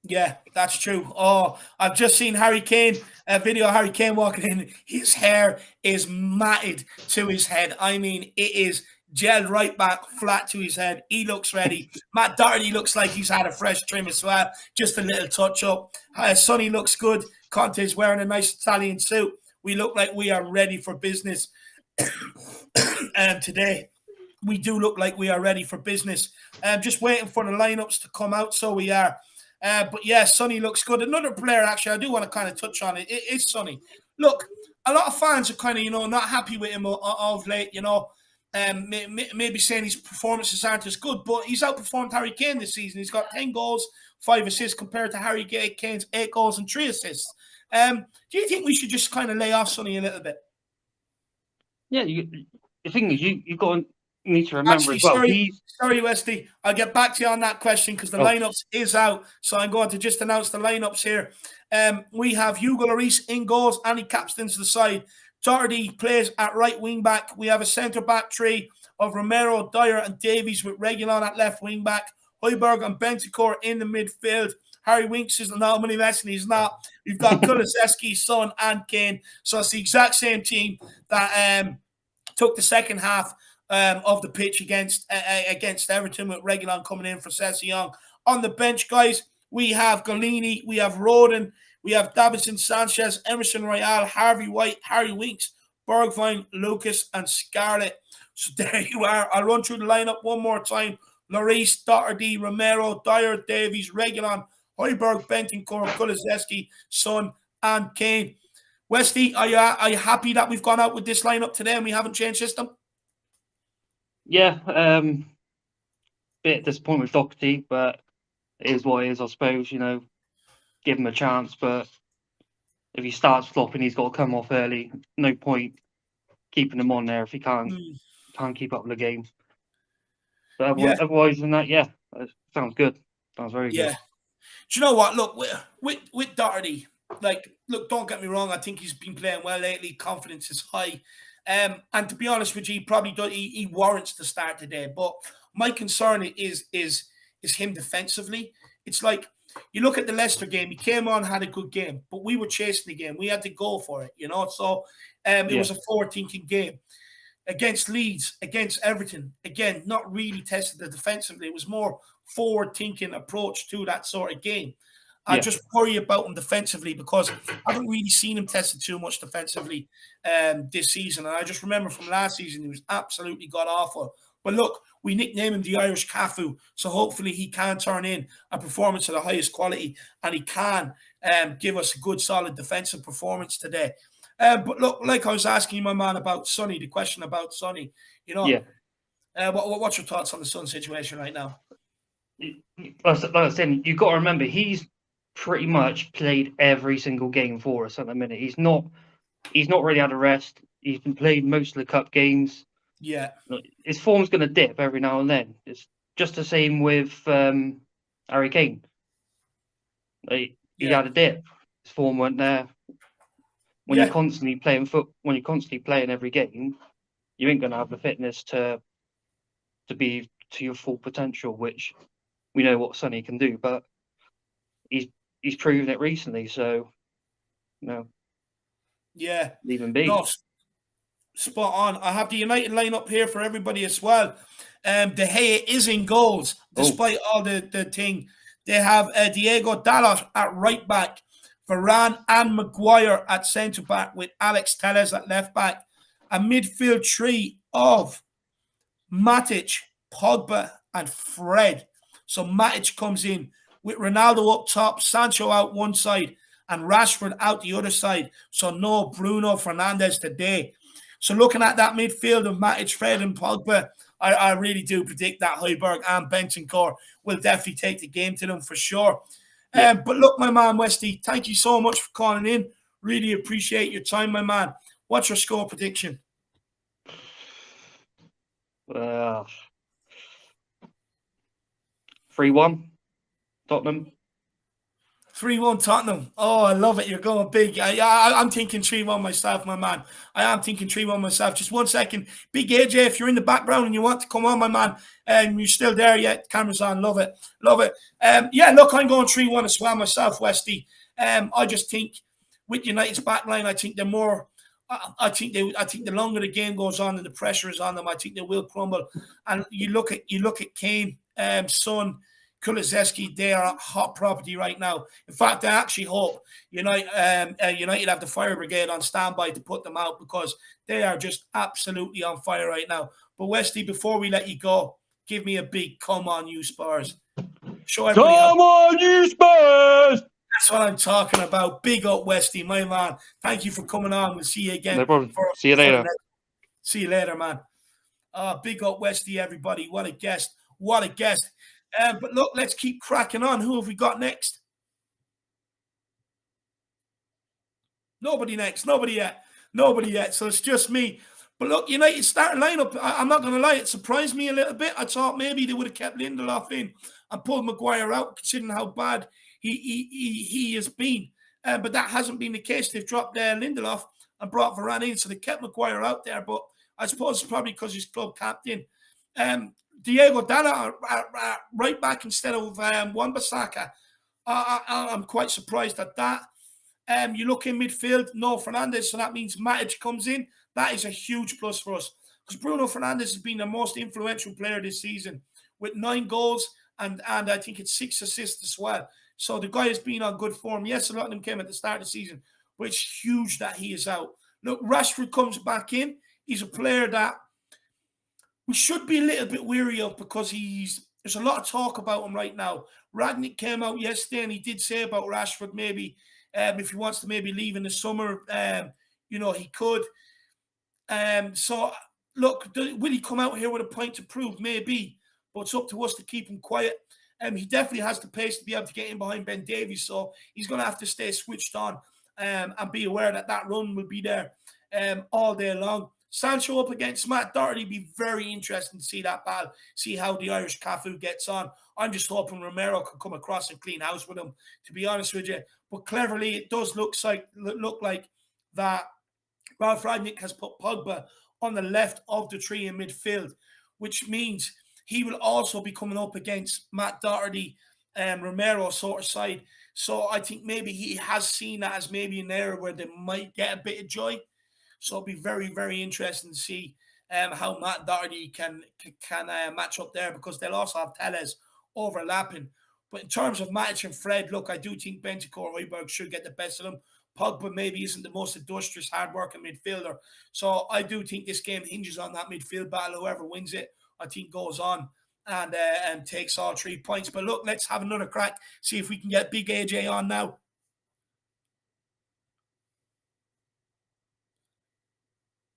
Yeah, that's true. Oh, I've just seen Harry Kane, a video of Harry Kane walking in. His hair is matted to his head. I mean, it is gelled right back flat to his head. He looks ready. Matt Doherty looks like he's had a fresh trim as well. Just a little touch up. Sonny looks good. Conte's wearing a nice Italian suit. We look like we are ready for business today. We do look like we are ready for business. Just waiting for the lineups to come out, so we are. But yeah, Sonny looks good. Another player, actually, I do want to kind of touch on it. It is Sonny. Look, a lot of fans are kind of, not happy with him of late, maybe saying his performances aren't as good, but he's outperformed Harry Kane this season. He's got 10 goals, 5 assists compared to Harry Kane's 8 goals and 3 assists. Do you think we should just kind of lay off Sonny a little bit? Yeah, the thing is, you got to need to remember Actually, as well. Sorry, Wesley. I'll get back to you on that question because the lineups is out. So I'm going to just announce the lineups here. We have Hugo Lloris in goals and he captains the side. Doherty plays at right wing back. We have a centre back three of Romero, Dyer, and Davies with Reguilon at left wing back. Højbjerg and Bentancur in the midfield. Harry Winks is not money lesson. He's not. We've got Kulusevski, Son, and Kane. So it's the exact same team that took the second half of the pitch against Everton with Reguilon coming in for Sessegnon. On the bench, guys, we have Golini, we have Roden, we have Davinson Sanchez, Emerson Royale, Harvey White, Harry Winks, Bergwijn, Lucas, and Scarlett. So there you are. I'll run through the lineup one more time. Lloris, Doherty, Romero, Dyer, Davies, Reguilon, Højbjerg, Bentancur, Kulusevski, Son, and Kane. Westy, are you happy that we've gone out with this lineup today and we haven't changed system? Yeah, bit disappointed with Doherty, but it is what it is, I suppose. Give him a chance, but if he starts flopping, he's got to come off early. No point keeping him on there if he can't keep up with the game. But otherwise than that, yeah, it sounds good. Sounds very good. Do you know what? Look, with Doherty, look, don't get me wrong. I think he's been playing well lately. Confidence is high. And to be honest with you, he probably does. He warrants the start today. But my concern is him defensively. It's like you look at the Leicester game. He came on, had a good game, but we were chasing the game. We had to go for it, So it was a forward-thinking game. Against Leeds, against Everton, again, not really tested the defensively. It was more forward-thinking approach to that sort of game. I just worry about him defensively because I haven't really seen him tested too much defensively this season. And I just remember from last season, he was absolutely god-awful. But look, we nicknamed him the Irish Cafu, so hopefully he can turn in a performance of the highest quality and he can give us a good, solid defensive performance today. But look, like I was asking my man about Sonny, the question about Sonny, what's your thoughts on the Sun situation right now? Like I said, you've got to remember, he's pretty much played every single game for us at the minute. He's not really had a rest. He's been playing most of the cup games. Yeah. His form's going to dip every now and then. It's just the same with Harry Kane. He had a dip. His form went there. When you're constantly playing every game, you ain't going to have the fitness to be to your full potential, which we know what Sonny can do. But he's proven it recently, so leave him be. No, spot on. I have the United lineup here for everybody as well. De Gea is in goals, despite all the thing. They have Diego Dalot at right back, Varane and Maguire at centre back, with Alex Telles at left back. A midfield three of Matic, Pogba, and Fred. So Matic comes in with Ronaldo up top, Sancho out one side, and Rashford out the other side. So no Bruno Fernandes today. So looking at that midfield of Matic, Fred, and Pogba, I really do predict that Højbjerg and Bentancur will definitely take the game to them for sure. But look, my man, Westy, thank you so much for calling in. Really appreciate your time, my man. What's your score prediction? 3-1 Tottenham. 3-1 Tottenham. Oh, I love it. You're going big. I'm thinking 3-1 myself, my man. I am thinking 3-1 myself. Just 1 second. Big AJ, if you're in the background and you want to come on, my man, and you're still there yet, camera's on. Love it. Love it. Look, I'm going 3-1 as well myself, Westy. I just think with United's backline, I think they're more... I think the longer the game goes on and the pressure is on them, I think they will crumble. And you look at Kane, Son, Kulusevski, they are hot property right now. In fact, I actually hope United have the fire brigade on standby to put them out because they are just absolutely on fire right now. But Westy, before we let you go, give me a big come on, you Spurs. Show everybody come on, you Spurs! That's what I'm talking about. Big up, Westy, my man. Thank you for coming on. We'll see you again. No problem. See you later. See you later, man. Big up, Westy, everybody. What a guest. What a guest. But look, let's keep cracking on. Who have we got next? Nobody next. Nobody yet. So it's just me. But look, United starting lineup, I'm not going to lie, it surprised me a little bit. I thought maybe they would have kept Lindelof in and pulled Maguire out, considering how bad he has been. But that hasn't been the case. They've dropped Lindelof and brought Varane in, so they kept Maguire out there. But I suppose it's probably because he's club captain. Diego Dalot right back instead of Wan-Bissaka. I'm quite surprised at that. You look in midfield, no Fernandes, so that means Matic comes in. That is a huge plus for us because Bruno Fernandes has been the most influential player this season with 9 goals and I think it's 6 assists as well. So the guy has been on good form. Yes, a lot of them came at the start of the season, but it's huge that he is out. Look, Rashford comes back in. He's a player that we should be a little bit weary of because there's a lot of talk about him right now. Rangnick came out yesterday and he did say about Rashford maybe if he wants to maybe leave in the summer, he could. So, look, will he come out here with a point to prove? Maybe, but it's up to us to keep him quiet. He definitely has the pace to be able to get in behind Ben Davies, so he's going to have to stay switched on and be aware that run will be there all day long. Sancho up against Matt Doherty, be very interesting to see that battle, see how the Irish Cafu gets on. I'm just hoping Romero can come across and clean house with him, to be honest with you. But cleverly, it does look like that Ralph Rangnick has put Pogba on the left of the three in midfield, which means he will also be coming up against Matt Doherty and Romero sort of side. So I think maybe he has seen that as maybe an area where they might get a bit of joy. So it'll be very, very interesting to see how Matt Doherty can match up there, because they'll also have Telles overlapping. But in terms of Matic and Fred, look, I do think Bentancur Højbjerg should get the best of them. Pogba maybe isn't the most industrious, hard-working midfielder. So I do think this game hinges on that midfield battle. Whoever wins it, I think, goes on and takes all 3 points. But look, let's have another crack, see if we can get Big AJ on now.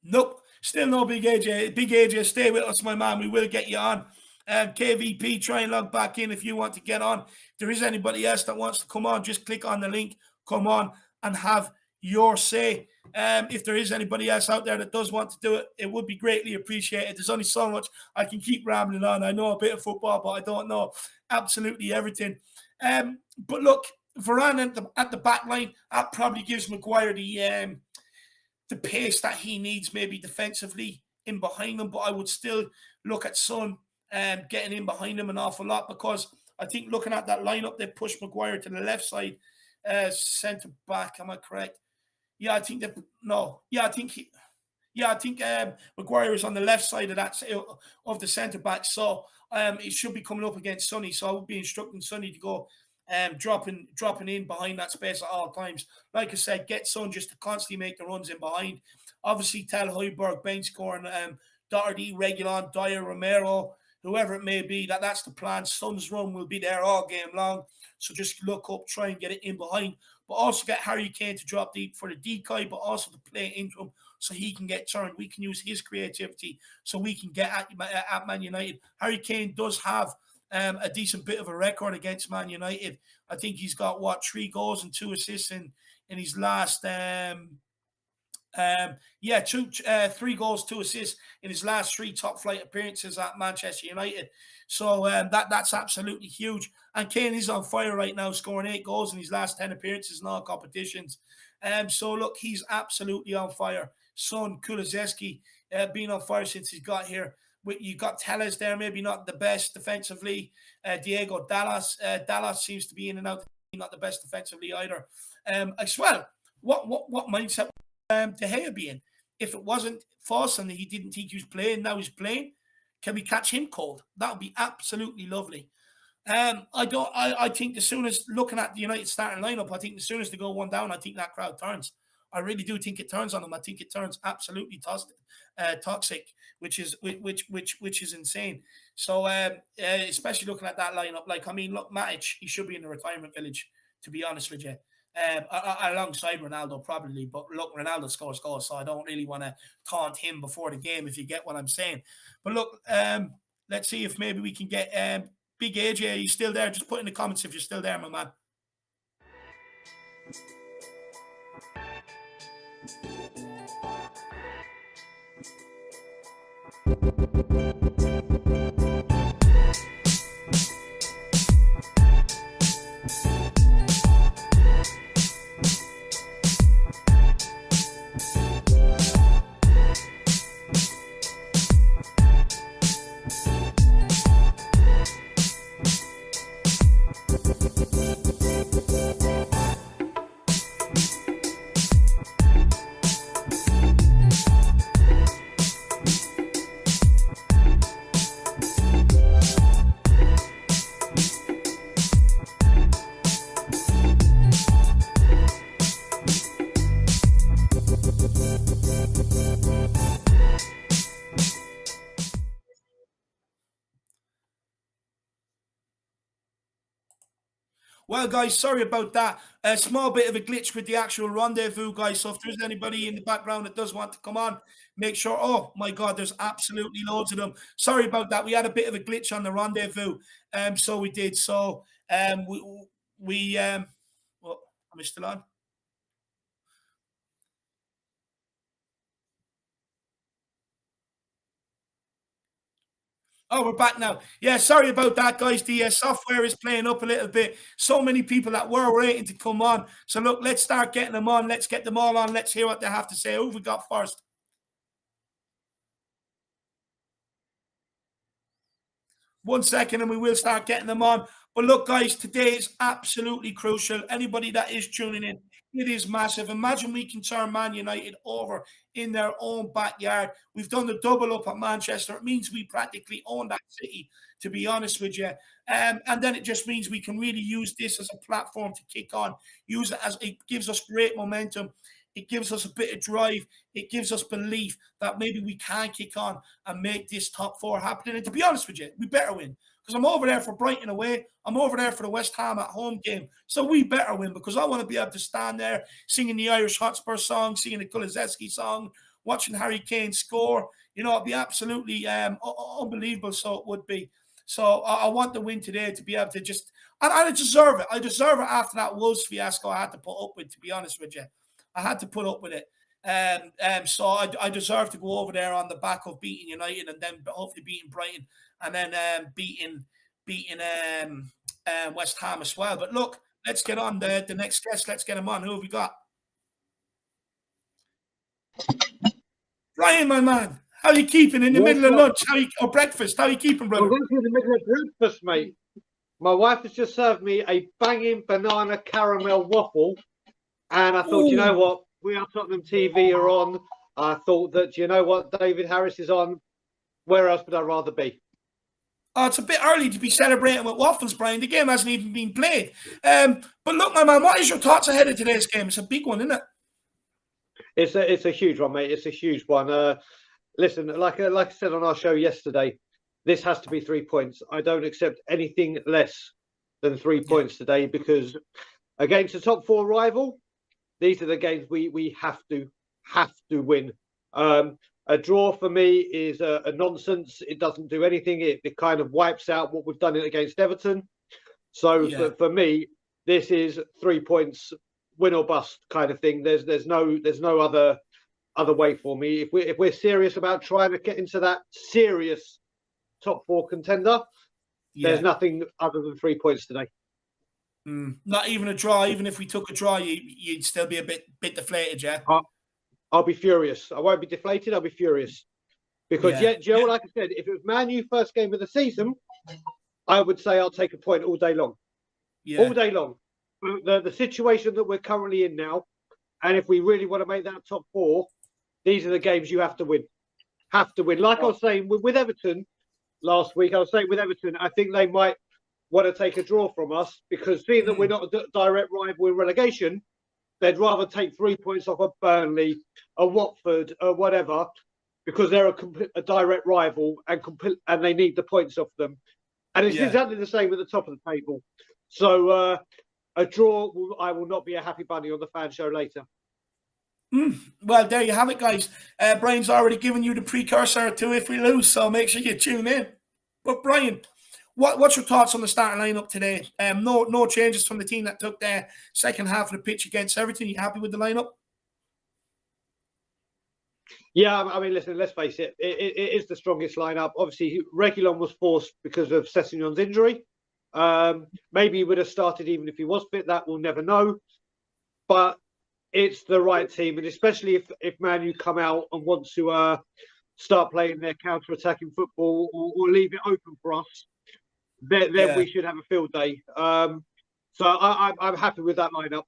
Nope, still no Big AJ. Big AJ, stay with us, my man. We will get you on. KVP, try and log back in if you want to get on. If there is anybody else that wants to come on, just click on the link, come on and have your say. If there is anybody else out there that does want to do it, it would be greatly appreciated. There's only so much I can keep rambling on. I know a bit of football, but I don't know absolutely everything. But look, Varane at the back line, that probably gives Maguire the pace that he needs, maybe defensively in behind him. But I would still look at Son getting in behind him an awful lot, because I think looking at that lineup, they pushed Maguire to the left side, centre back. Am I correct? Yeah, I think Maguire is on the left side of the centre back. So it should be coming up against Sonny. So I would be instructing Sonny to go dropping in behind that space at all times. Like I said, get Son just to constantly make the runs in behind. Obviously, tell Højbjerg, Bentancur, and Doherty, Reguilon, Dyer, Romero, whoever it may be, that's the plan. Son's run will be there all game long. So just look up, try and get it in behind. But also get Harry Kane to drop deep for the decoy, but also to play into him so he can get turned. We can use his creativity so we can get at Man United. Harry Kane does have a decent bit of a record against Man United. I think he's got, 3 goals and 2 assists in his last... 3 goals, 2 assists in his last 3 top flight appearances at Manchester United. So that's absolutely huge. And Kane is on fire right now, scoring 8 goals in his last 10 appearances in all competitions. So look, he's absolutely on fire. Son, Kulusevski, been on fire since he got here. You got Telles there, maybe not the best defensively. Diego Dallas seems to be in and out, not the best defensively either. As well, what mindset De Gea be in? If it wasn't false and he didn't think he was playing, now he's playing, can we catch him cold? That would be absolutely lovely. I think as soon as, looking at the United starting lineup, I think as soon as they go 1 down, I think that crowd turns. I really do think it turns on them. I think it turns absolutely toxic, which is insane. So especially looking at that lineup, look, Matic, he should be in the retirement village, to be honest with you. Alongside Ronaldo probably, but look, Ronaldo scores goals, so I don't really want to taunt him before the game, if you get what I'm saying. But look, let's see if maybe we can get Big AJ. Are you still there? Just put in the comments if you're still there, my man. Well, guys, sorry about that. A small bit of a glitch with the actual rendezvous, guys. So if there's anybody in the background that does want to come on, make sure. Oh my God, there's absolutely loads of them. Sorry about that. We had a bit of a glitch on the rendezvous. So we did. So we well, am I still on? Oh, we're back now. Yeah, sorry about that, guys. The software is playing up a little bit. So many people that were waiting to come on. So look, let's start getting them on. Let's get them all on. Let's hear what they have to say. Who have we got first? 1 second and we will start getting them on. But look, guys, today is absolutely crucial. Anybody that is tuning in, it is massive. Imagine we can turn Man United over in their own backyard. We've done the double up at Manchester. It means we practically own that city, to be honest with you. And then it just means we can really use this as a platform to kick on. Use it as it gives us great momentum. It gives us a bit of drive. It gives us belief that maybe we can kick on and make this top four happen. And to be honest with you, we better win because I'm over there for Brighton away. I'm over there for the West Ham at home game. So we better win because I want to be able to stand there singing the Irish Hotspur song, singing the Kulizeski song, watching Harry Kane score. You know, it'd be absolutely unbelievable. So it would be. So I want the win today to be able to just, and I deserve it. I deserve it after that Wolves fiasco I had to put up with, to be honest with you. I had to put up with it. So I deserve to go over there on the back of beating United and then hopefully beating Brighton and then beating West Ham as well. But look, let's get on the next guest. Let's get him on. Who have we got? Brian, my man. How are you keeping in the middle of lunch? Or breakfast? How are you keeping, brother? I'm going in the middle of breakfast, mate. My wife has just served me a banging banana caramel waffle. And I thought, you know what? We Are Tottenham TV are on. I thought that, you know what? David Harris is on. Where else would I rather be? Oh, it's a bit early to be celebrating with waffles, Brian. The game hasn't even been played. But look, my man, what is your thoughts ahead of today's game? It's a big one, isn't it? It's a huge one, mate. It's a huge one. Listen, like I said on our show yesterday, this has to be 3 points. I don't accept anything less than 3 points today because against a top four rival, these are the games we have to win. A draw for me is a nonsense. It doesn't do anything. It kind of wipes out what we've done against Everton. So for me, this is 3 points, win or bust kind of thing. There's no other way for me. If we're serious about trying to get into that serious top four contender, there's nothing other than 3 points today. Not even a draw. Even if we took a draw, you'd still be a bit deflated, yeah? I'll be furious. I won't be deflated. I'll be furious. Because, Joe, like I said, if it was Man U first game of the season, I would say I'll take a point all day long. Yeah. All day long. The situation that we're currently in now, and if we really want to make that top four, these are the games you have to win. Have to win. Like I was saying with Everton last week, I was saying with Everton, I think they might want to take a draw from us because seeing that we're not a direct rival in relegation, they'd rather take 3 points off a Burnley, a Watford, or whatever, because they're a direct rival and they need the points off them. And it's exactly the same at the top of the table. So a draw, I will not be a happy bunny on the fan show later. Well, there you have it, guys. Brian's already given you the precursor to if we lose, so make sure you tune in. But Brian, what's your thoughts on the starting lineup today? No changes from the team that took their second half of the pitch against Everton. You happy with the lineup? Yeah, I mean, listen, let's face it. It is the strongest lineup. Obviously, Reguilon was forced because of Sessegnon's injury. Maybe he would have started even if he was fit. That we'll never know. But it's the right team, and especially if Man U come out and want to start playing their counter-attacking football or leave it open for us, then we should have a field day. So I'm happy with that lineup.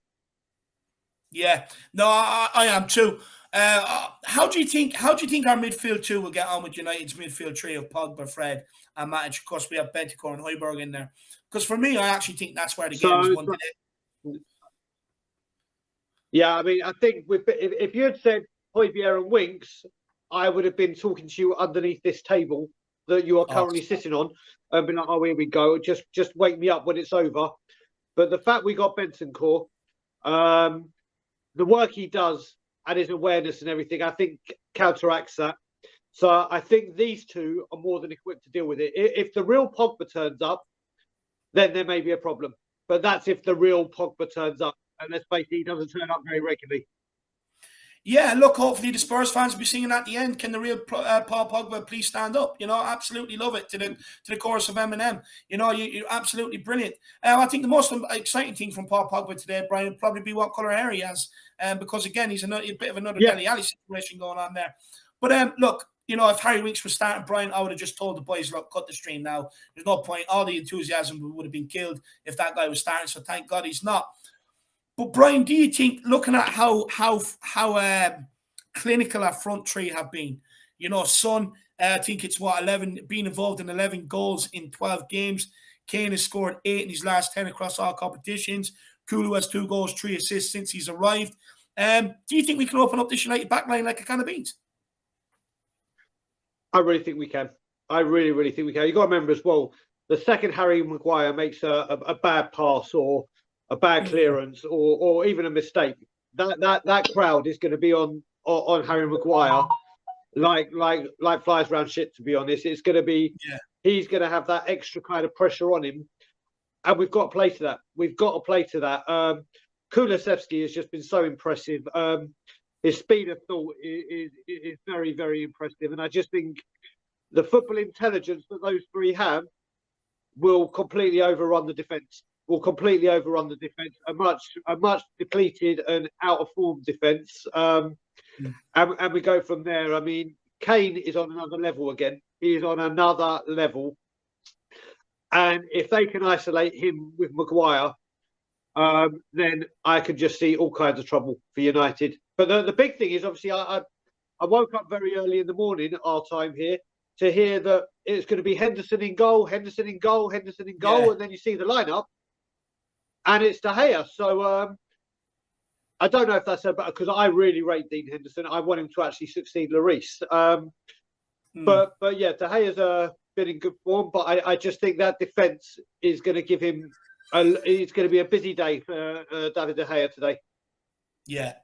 Yeah, no, I am too. How do you think our midfield two will get on with United's midfield trio of Pogba, Fred, and Matic? Of course, we have Bentancur and Højbjerg in there. Because for me, I actually think that's where the game is won today. Yeah, I mean, I think if you had said Højbjerg and Winks, I would have been talking to you underneath this table that you are currently sitting on and been like, oh, here we go. Just wake me up when it's over. But the fact we got Bentancur, the work he does and his awareness and everything, I think counteracts that. So I think these two are more than equipped to deal with it. If the real Pogba turns up, then there may be a problem. But that's if the real Pogba turns up. And let's face it, he doesn't turn up very regularly. Yeah, look, hopefully the Spurs fans will be singing at the end, can the real Paul Pogba please stand up? You know, absolutely love it to the chorus of Eminem. You know, you're absolutely brilliant. I think the most exciting thing from Paul Pogba today, Brian, would probably be what colour hair he has. Because, again, he's a bit of another Dele Alli situation going on there. But look, you know, if Harry Winks was starting, Brian, I would have just told the boys, look, cut the stream now. There's no point. All the enthusiasm would have been killed if that guy was starting, so thank God he's not. But Brian, do you think, looking at how clinical our front three have been, you know, Son, I think it's 11, being involved in 11 goals in 12 games. Kane has scored 8 in his last 10 across all competitions. Kulu has 2 goals, 3 assists since he's arrived. Do you think we can open up this United backline like a can of beans? I really think we can. I really, really think we can. You've got to remember as well, the second Harry Maguire makes a bad pass or a bad clearance or even a mistake, that crowd is going to be on Harry Maguire like flies around shit, to be honest. It's going to be, he's going to have that extra kind of pressure on him. And we've got to play to that. We've got to play to that. Kulusevski has just been so impressive. His speed of thought is very, very impressive. And I just think the football intelligence that those three have will completely overrun the defence. A much depleted and out of form defence. And we go from there. I mean, Kane is on another level again. He is on another level. And if they can isolate him with Maguire, then I could just see all kinds of trouble for United. But the big thing is, obviously, I woke up very early in the morning, our time here, to hear that it's going to be Henderson in goal, and then you see the lineup, and it's De Gea. So I don't know if that's because I really rate Dean Henderson. I want him to actually succeed Lloris. But yeah, De Gea's been in good form, but I just think that defence is going to give him. It's going to be a busy day for David De Gea today. Yeah,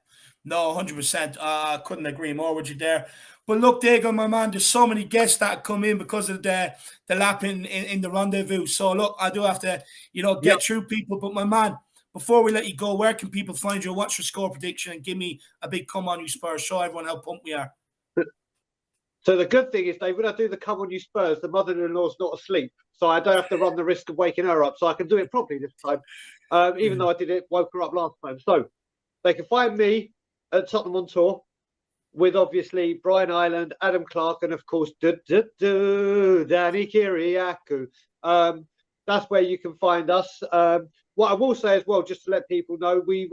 no, 100%. I couldn't agree more with you there. But look, Diego, my man, there's so many guests that come in because of the lap in the rendezvous. So look, I do have to, get through people. But my man, before we let you go, where can people find you? What's your score prediction? And give me a big come on you Spurs. Show everyone how pumped we are. So the good thing is, Dave, when I do the come on you Spurs, the mother-in-law's not asleep. So I don't have to run the risk of waking her up. So I can do it properly this time, even though I woke her up last time. So they can find me at Tottenham on tour with obviously Brian Ireland, Adam Clark, and of course, Danny Kiriakou. That's where you can find us. What I will say as well, just to let people know, we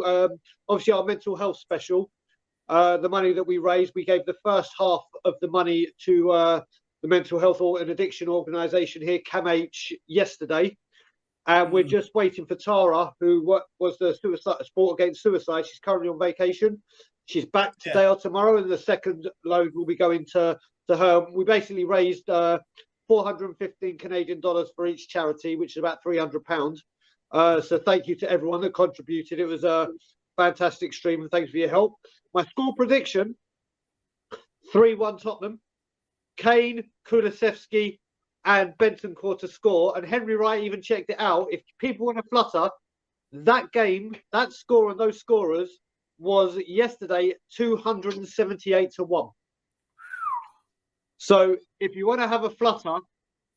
obviously our mental health special, the money that we raised, we gave the first half of the money to the mental health and addiction organisation here, CAMH, yesterday. And we're just waiting for Tara, who was the sport against suicide. She's currently on vacation. She's back today or tomorrow, and the second load will be going to her. We basically raised 415 Canadian dollars for each charity, which is about £300. So thank you to everyone that contributed. It was a fantastic stream, and thanks for your help. My score prediction, 3-1 Tottenham. Kane, Kulusevski, and Bentancur to score. And Henry Wright even checked it out. If people want to flutter, that game, that score and those scorers was yesterday 278-1. So if you want to have a flutter,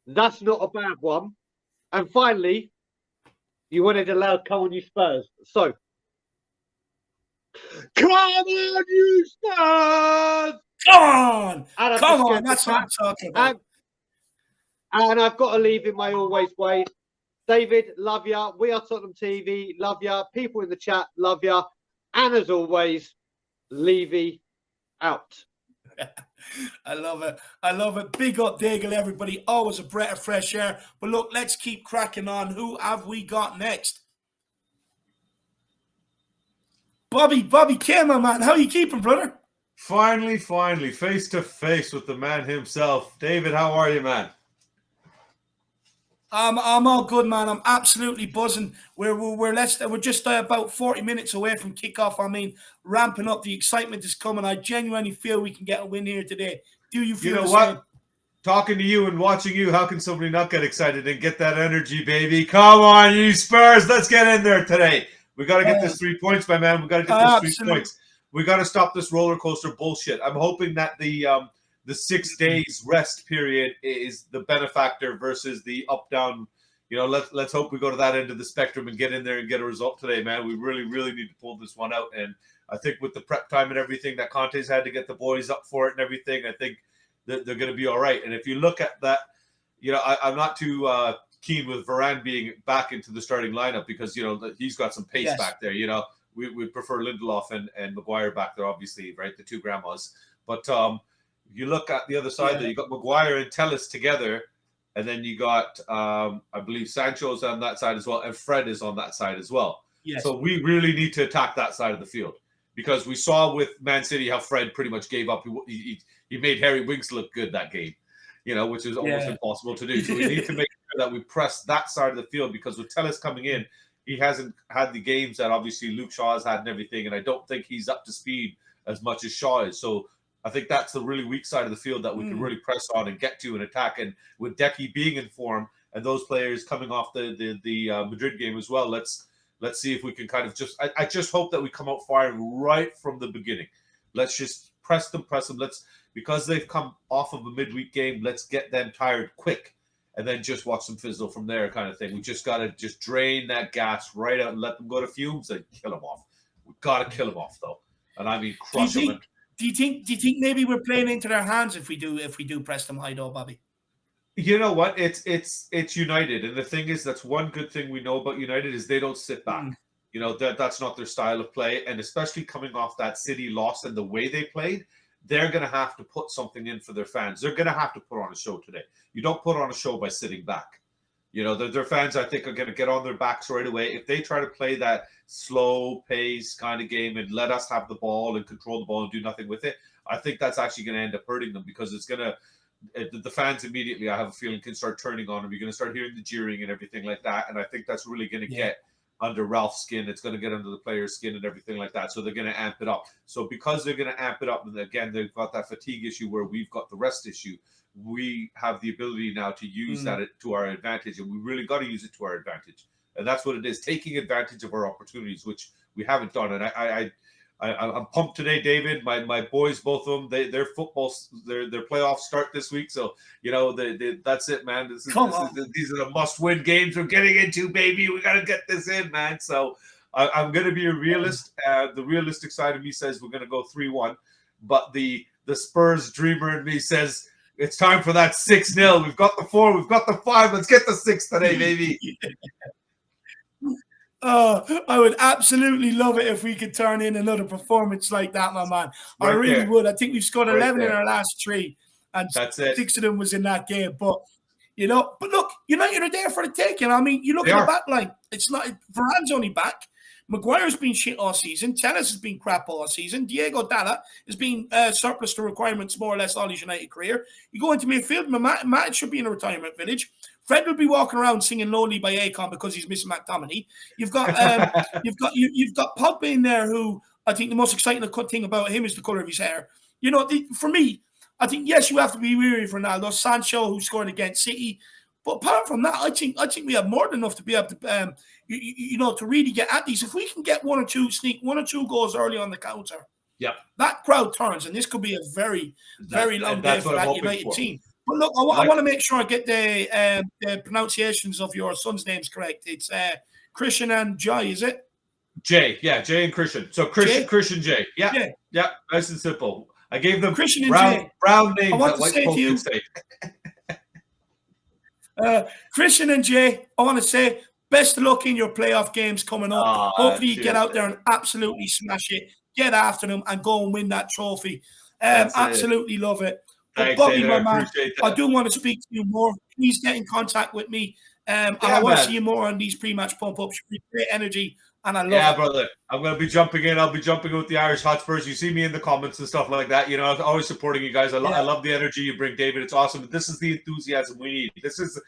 that's not a bad one. And finally, you wanted a loud come on you Spurs. So come on you Spurs! Come on! Come on! That's what I'm talking about. And I've got to leave in my always way. David, love ya. We are Tottenham TV. Love ya. People in the chat, love ya. And as always, Levy out. I love it. I love it. Big up, Daigle, everybody. Always a breath of fresh air. But look, let's keep cracking on. Who have we got next? Bobby Kim, my man. How you keeping, brother? Finally, face to face with the man himself. David, how are you, man? I'm all good, man. I'm absolutely buzzing. We're just about 40 minutes away from kickoff. I mean, ramping up. The excitement is coming. I genuinely feel we can get a win here today. Do you feel the same? Talking to you and watching you, how can somebody not get excited and get that energy, baby? Come on, you Spurs. Let's get in there today. We got to get this 3 points, my man. We got to get this 3 points. We got to stop this roller coaster bullshit. I'm hoping that the 6 days rest period is the benefactor versus the up down. You know, let's hope we go to that end of the spectrum and get in there and get a result today, man. We really, really need to pull this one out. And I think with the prep time and everything that Conte's had to get the boys up for it and everything, I think that they're going to be all right. And if you look at that, you know, I'm not too keen with Varane being back into the starting lineup because, you know, he's got some pace back there. You know, we prefer Lindelof and Maguire back there, obviously, right? The two grandmas. But you look at the other side there, you got Maguire and Telles together. And then you got, I believe, Sancho's on that side as well. And Fred is on that side as well. Yes. So we really need to attack that side of the field. Because we saw with Man City how Fred pretty much gave up. He made Harry Winks look good that game, you know, which is almost impossible to do. So we need to make sure that we press that side of the field because with Telles coming in, he hasn't had the games that obviously Luke Shaw has had and everything. And I don't think he's up to speed as much as Shaw is. So I think that's the really weak side of the field that we can really press on and get to and attack. And with Decky being in form and those players coming off the Madrid game as well, let's see if we can kind of I just hope that we come out firing right from the beginning. Let's just press them. Because they've come off of a midweek game, let's get them tired quick and then just watch them fizzle from there kind of thing. We just got to just drain that gas right out and let them go to fumes and kill them off. We've got to kill them off, though. And I mean, crush them. Do you think maybe we're playing into their hands if we do press them high, though, Bobby? You know what? It's United, and the thing is, that's one good thing we know about United is they don't sit back. You know, that's not their style of play, and especially coming off that City loss and the way they played, they're going to have to put something in for their fans. They're going to have to put on a show today. You don't put on a show by sitting back. You know, their fans, I think, are going to get on their backs right away. If they try to play that slow pace kind of game and let us have the ball and control the ball and do nothing with it, I think that's actually going to end up hurting them because it's going to the fans immediately, I have a feeling, can start turning on them. You're going to start hearing the jeering and everything like that. And I think that's really going to get under Ralph's skin. It's going to get under the player's skin and everything like that. So they're going to amp it up. So because they're going to amp it up, and again, they've got that fatigue issue where we've got the rest issue. We have the ability now to use that to our advantage, and we really got to use it to our advantage. And that's what it is, taking advantage of our opportunities, which we haven't done. And I'm pumped today, David. My boys, both of them, their football, their playoffs start this week. So, you know, that's it, man. These are the must-win games we're getting into, baby. We got to get this in, man. So I'm going to be a realist. The realistic side of me says we're going to go 3-1. But the Spurs dreamer in me says it's time for that 6-0. We've got the 4. We've got the 5. Let's get the 6 today, baby. Oh, I would absolutely love it if we could turn in another performance like that, my man. I really would. I think we've scored 11 in our last 3, and that's it. 6 of them was in that game. But look, United are there for the taking. I mean, you look at the back line. It's not Varane's only back. Maguire's been shit all season. Telles has been crap all season. Diego Dalla has been surplus to requirements more or less all his United career. You go into midfield, Matt should be in a retirement village. Fred will be walking around singing "Lonely" by Akon because he's missing McTominay. You've got you've got Pogba in there, who I think the most exciting thing about him is the color of his hair. You know, for me, I think yes, you have to be weary of Ronaldo, Sancho, who scored against City. But apart from that, I think we have more than enough to be able to, to really get at these. If we can get one or two goals early on the counter, that crowd turns, and this could be a very long day for that United team. But look, I want to make sure I get the pronunciations of your son's names correct. It's Christian and Jay, is it? Jay, Jay and Christian. So Christian Jay. Yeah, nice and simple. I gave them Christian and Jay. Brown names I want that to white say folks to you, can say. Christian and Jay, I want to say best of luck in your playoff games coming up. Hopefully you get out there and absolutely smash it, get after them and go and win that trophy. Absolutely love it. But Thanks, Bobby, Taylor, my man, I do want to speak to you more. Please get in contact with me. I want to see you more on these pre-match pump-ups. Great energy. And I love Yeah, it. brother. I'm going to be jumping in. I'll be jumping in with the Irish Hotspurs. You see me in the comments and stuff like that. You know, I'm always supporting you guys. I love the energy you bring, David. It's awesome. But this is the enthusiasm we need. This is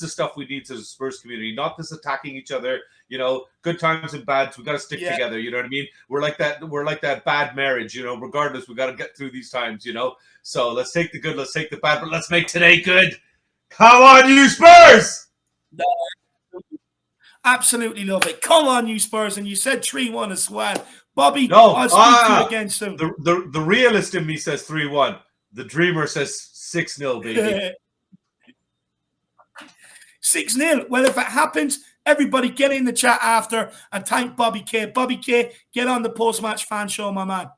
the stuff we need to the Spurs community, not this attacking each other. You know, good times and bads. We got to stick together. You know what I mean? We're like that bad marriage. You know, regardless, we got to get through these times. You know, so let's take the good, let's take the bad, but let's make today good. Come on, you Spurs! No, absolutely love it. Come on, you Spurs. And you said 3-1 as well. Bobby, I'll speak to you again soon. The realist in me says 3-1. The dreamer says 6-0, baby. 6-0. Well, if it happens, everybody get in the chat after and thank Bobby K. Bobby K, get on the post-match fan show, my man.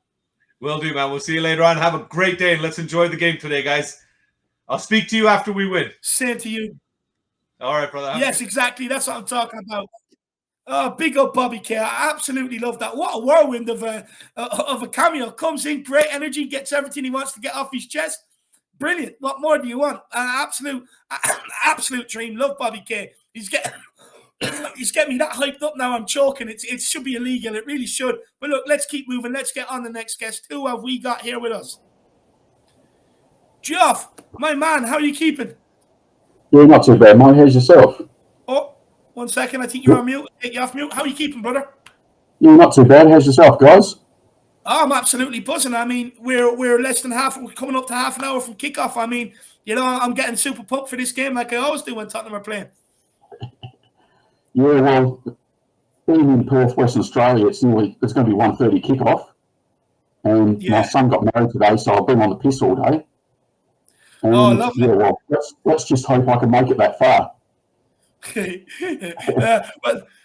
Will do, man. We'll see you later on. Have a great day, and let's enjoy the game today, guys. I'll speak to you after we win. Same to you. All right, brother. Yes, exactly. That's what I'm talking about. Oh, big up Bobby K. I absolutely love that. What a whirlwind of a cameo. Comes in, great energy, gets everything he wants to get off his chest. Brilliant. What more do you want? Absolute dream. Love Bobby K. He's getting me that hyped up now. I'm choking. It should be illegal. It really should. But look, let's keep moving. Let's get on the next guest. Who have we got here with us? Geoff, my man, how are you keeping? Yeah, not too bad, mate. How's yourself? Oh, 1 second. I think you're on mute. Take you off mute. How are you keeping, brother? Yeah, not too bad. How's yourself, guys? Oh, I'm absolutely buzzing. I mean, we're less than half. We're coming up to half an hour from kickoff. I mean, you know, I'm getting super pumped for this game, like I always do when Tottenham are playing. Yeah, well, being in Perth, Western Australia, it's going to be 1:30 kickoff, and my son got married today, so I've been on the piss all day. And, lovely. Yeah, well, let's just hope I can make it that far.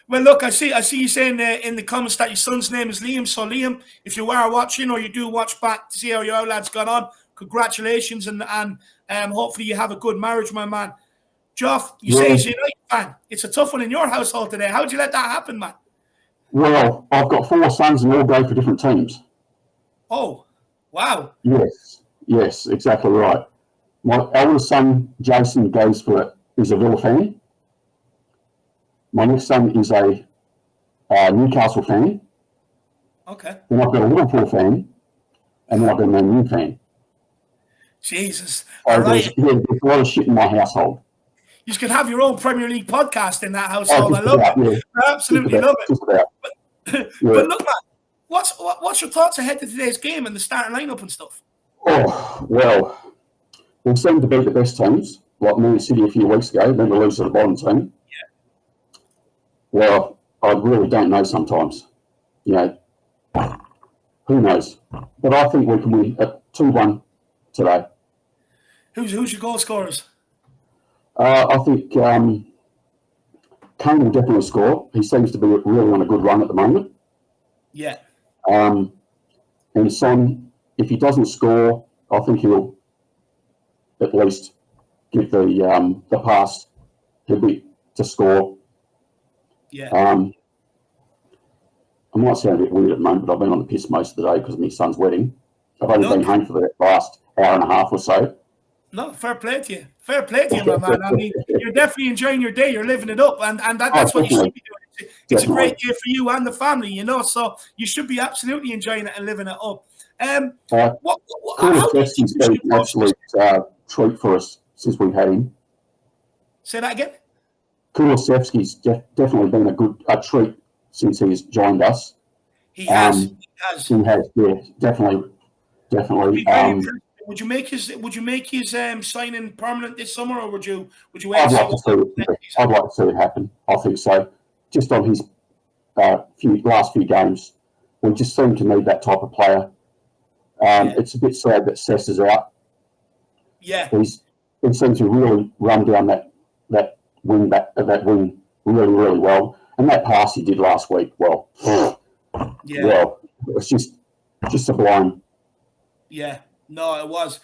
Well, look, I see you saying in the comments that your son's name is Liam. So, Liam, if you are watching or you do watch back to see how your old lad's gone on, congratulations, and hopefully you have a good marriage, my man. Geoff, you say he's a United fan. It's a tough one in your household today. How'd you let that happen, man? Well, I've got 4 sons and they all go for different teams. Oh, wow. Yes, exactly right. My eldest son, Jason, is a Villa fan. My next son is a Newcastle fan. Okay. Then I've got a Liverpool fan, and then I've got a Man U fan. Jesus. So there's a lot of shit in my household. You can have your own Premier League podcast in that household. I love it. Yeah. I absolutely love it. But look, man, what's your thoughts ahead to today's game and the starting lineup and stuff? Oh, well, we seem to beat the best teams, like Man City a few weeks ago, then we lose to the bottom team. Yeah. Well, I really don't know sometimes. You know, who knows? But I think we can win at 2-1 today. Who's your goal scorers? I think Kane will definitely score. He seems to be really on a good run at the moment. Yeah. And Son, if he doesn't score, I think he'll at least give the pass to score. Yeah. I might sound a bit weird at the moment, but I've been on the piss most of the day because of my son's wedding. I've only been home for the last hour and a half or so. No, fair play to you. Fair play to you, my man. I mean, you're definitely enjoying your day. You're living it up, and that's what you should be doing. It's a great day for you and the family, you know, so you should be absolutely enjoying it and living it up. Kulusevski's been an absolute treat for us since we've had him. Say that again? Kulusevski's definitely been a treat since he's joined us. He has. He has, yeah, definitely. Would you make his signing permanent this summer, or would you wait? I'd like to see it happen. I think so. Just on his last few games, we just seem to need that type of player. It's a bit sad that Cess is out. Yeah, he seems to really run down that wing really, really well. And that pass he did last week, well, it was just sublime. Yeah. No, it was.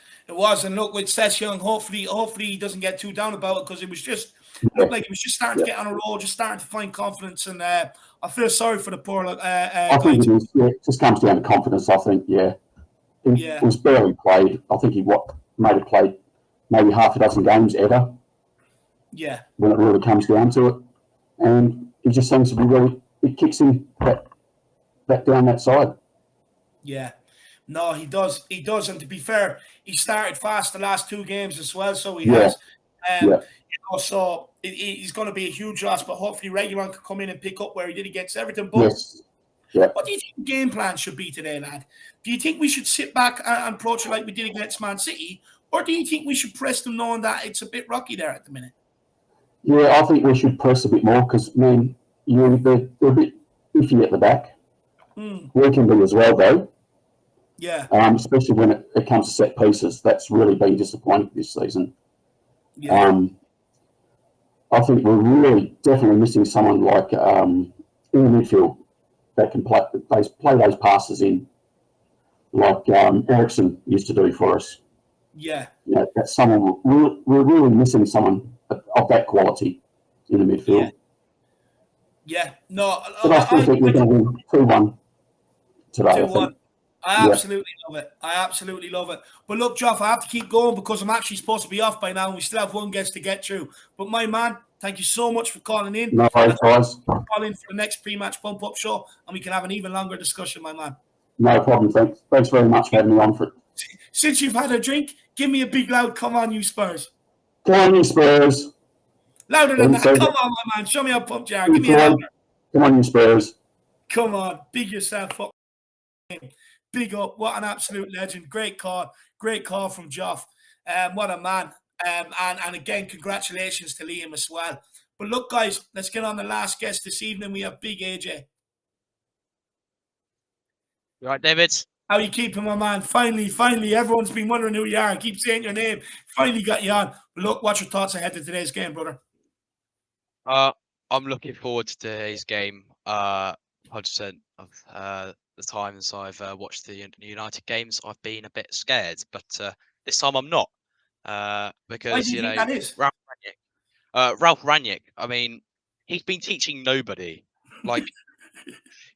And look, with Seth Young, hopefully he doesn't get too down about it, because it was just looked like he was just starting to get on a roll, just starting to find confidence, and I feel sorry for the poor. I think it just comes down to confidence. I think, it was barely played. I think he might have played maybe half a dozen games ever. Yeah. When it really comes down to it, and he just seems to be really it kicks him back down that side. Yeah. No, he does. He does. And to be fair, he started fast the last 2 games as well. So he has. So he's going to be a huge loss, but hopefully Reguilon can come in and pick up where he did against Everton. But Yes. Yeah. what do you think the game plan should be today, lad? Do you think we should sit back and approach it like we did against Man City? Or do you think we should press them knowing that it's a bit rocky there at the minute? Yeah, I think we should press a bit more because, man, they're a bit iffy at the back. We can be as well, though. Yeah. Especially when it comes to set pieces. That's really been disappointing this season. Yeah. I think we're really definitely missing someone like in the midfield that can play those passes in, like Ericsson used to do for us. Yeah. You know, that's someone we're really missing someone of that quality in the midfield. Yeah. No, But I still think we're going to win 2-1 today. 2-1. I absolutely love it. I absolutely love it. But look, Joff, I have to keep going because I'm actually supposed to be off by now and we still have 1 guest to get through. But my man, thank you so much for calling in. No worries, guys. Call in for the next pre-match pump-up show and we can have an even longer discussion, my man. No problem. Thanks very much for having me on for it. Since you've had a drink, give me a big loud come on, you Spurs. Come on, you Spurs. Louder than that. Come on, my man. Show me how pumped you are. Give me a louder. Come on, you Spurs. Come on. Big yourself up. Big up. What an absolute legend. Great call. Great call from Joff. What a man. And again, congratulations to Liam as well. But look, guys, let's get on the last guest this evening. We have Big AJ. You right, David? How you keeping, my man? Finally, everyone's been wondering who you are. I keep saying your name. Finally got you on. But look, what's your thoughts ahead of today's game, brother? I'm looking forward to today's game. 100% of the times I've watched the United games, I've been a bit scared, but this time I'm not. Because why do you think that is? Ralph Rangnick. I mean, he's been teaching nobody. Like,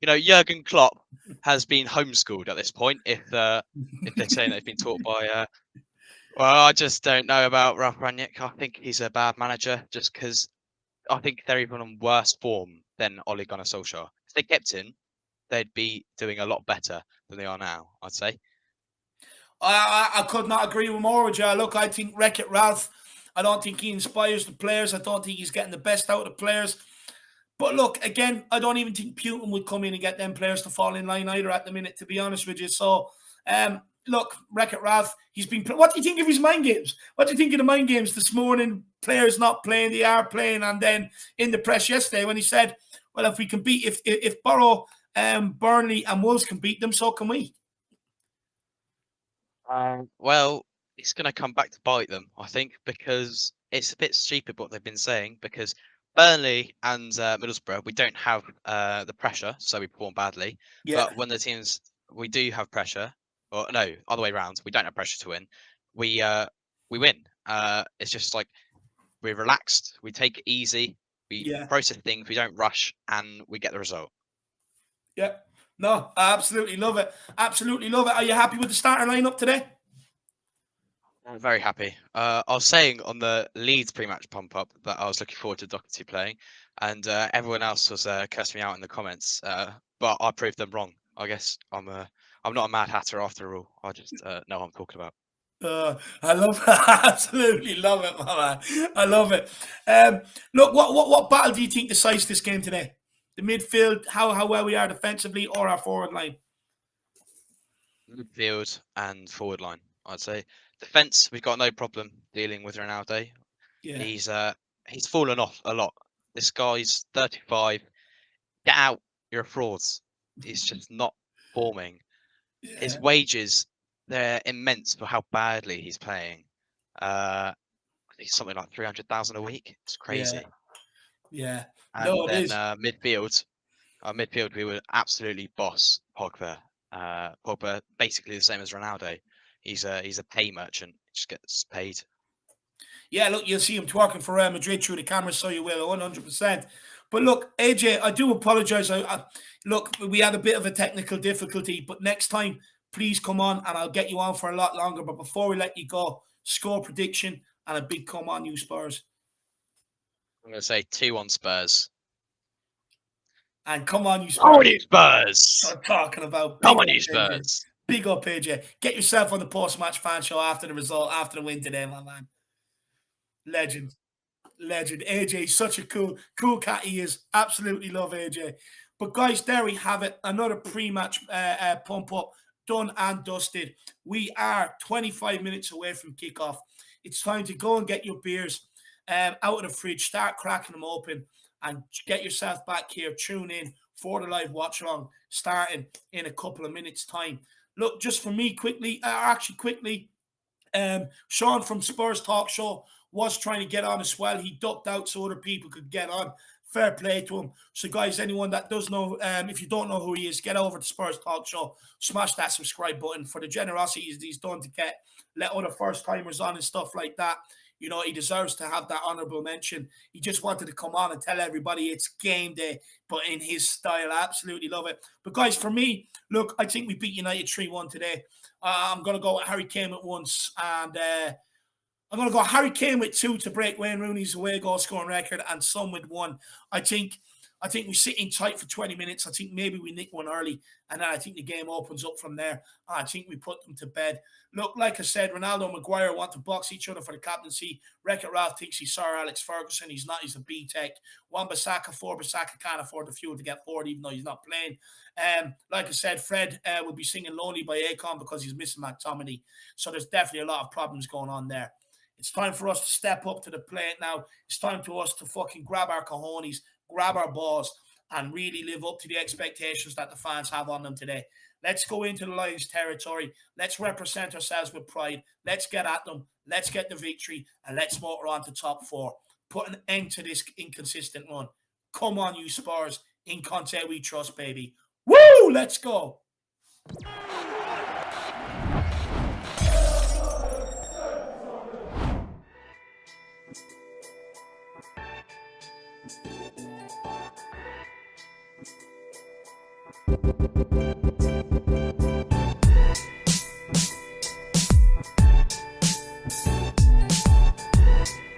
Jurgen Klopp has been homeschooled at this point. If they're saying they've been taught by, well, I just don't know about Ralph Rangnick. I think he's a bad manager, just because I think they're even on worse form than Ole Gunnar Solskjaer. If they kept him, they'd be doing a lot better than they are now, I'd say. I could not agree with more with you. Look, I think Wreck-It Ralph, I don't think he inspires the players. I don't think he's getting the best out of the players. But look, again, I don't even think Putin would come in and get them players to fall in line either at the minute, to be honest with you. So, look, Wreck-It Ralph, he's been... What do you think of his mind games? What do you think of the mind games this morning? Players not playing, they are playing. And then in the press yesterday when he said, well, if we can beat... If Borough, Burnley and Wolves can beat them, so can we. Well, it's going to come back to bite them, I think, because it's a bit stupid what they've been saying, because Burnley and Middlesbrough, we don't have the pressure, so we perform badly. Yeah. But when the teams we do have pressure, or no, other way around, we don't have pressure to win, we win. It's just like we're relaxed, we take it easy, we process things, we don't rush, and we get the result. Yeah. No, I absolutely love it. Absolutely love it. Are you happy with the starting lineup today? I'm very happy. I was saying on the Leeds pre-match pump-up that I was looking forward to Doherty playing, and everyone else was cursing me out in the comments, but I proved them wrong. I guess I'm not a mad hatter after all. I just know what I'm talking about. I love it. I absolutely love it, my man. I love it. Look, what battle do you think decides this game today? The midfield, how well we are defensively, or our forward line? Midfield and forward line, I'd say. Defense, we've got no problem dealing with Ronaldo. Yeah. He's fallen off a lot. This guy's 35. Get out, you're a fraud. He's just not performing. Yeah. His wages, they're immense for how badly he's playing. I think something like 300,000 a week. It's crazy. Yeah. And no, then midfield. Midfield, we would absolutely boss Pogba. Pogba, basically the same as Ronaldo. He's a pay merchant. He just gets paid. Yeah, look, you'll see him twerking for Real Madrid through the camera, so you will, 100%. But look, AJ, I do apologise. Look, we had a bit of a technical difficulty, but next time, please come on, and I'll get you on for a lot longer. But before we let you go, score prediction and a big come on, you Spurs. I'm going to say 2-1 Spurs. And come on, you Spurs. Come on, you Spurs. I'm talking about. Come on, you Spurs. Big up, AJ. Get yourself on the post-match fan show after the result, after the win today, my man. Legend. AJ, such a cool cat he is. Absolutely love AJ. But guys, there we have it. Another pre-match pump up done and dusted. We are 25 minutes away from kickoff. It's time to go and get your beers out of the fridge, start cracking them open, and get yourself back here. Tune in for the live watch along starting in a couple of minutes' time. Look, just for me quickly, Sean from Spurs Talk Show was trying to get on as well. He ducked out so other people could get on. Fair play to him. So, guys, anyone that does know, if you don't know who he is, get over to Spurs Talk Show, smash that subscribe button for the generosity he's done to let other first-timers on and stuff like that. You know, he deserves to have that honourable mention. He just wanted to come on and tell everybody it's game day, but in his style. I absolutely love it. But, guys, for me, look, I think we beat United 3-1 today. I'm going to go with Harry Kane at once, and I'm going to go Harry Kane with 2 to break Wayne Rooney's away goal scoring record, and Son with 1. I think we sit in tight for 20 minutes. I think maybe we nick one early, and then I think the game opens up from there. I think we put them to bed. Look, like I said, Ronaldo and Maguire want to box each other for the captaincy. Wreck-It Ralph thinks he's Sir Alex Ferguson. He's not. He's a B-Tech. Wan-Bissaka 4. Bissaka can't afford the fuel to get forward, even though he's not playing. Like I said, Fred will be singing Lonely by Akon because he's missing McTominay. So there's definitely a lot of problems going on there. It's time for us to step up to the plate now. It's time for us to fucking grab our cojones, grab our balls, and really live up to the expectations that the fans have on them today. Let's go into the Lions territory. Let's represent ourselves with pride. Let's get at them. Let's get the victory, and let's motor on to top 4. Put an end to this inconsistent run. Come on, you Spurs. In Conte we trust, baby. Woo! Let's go.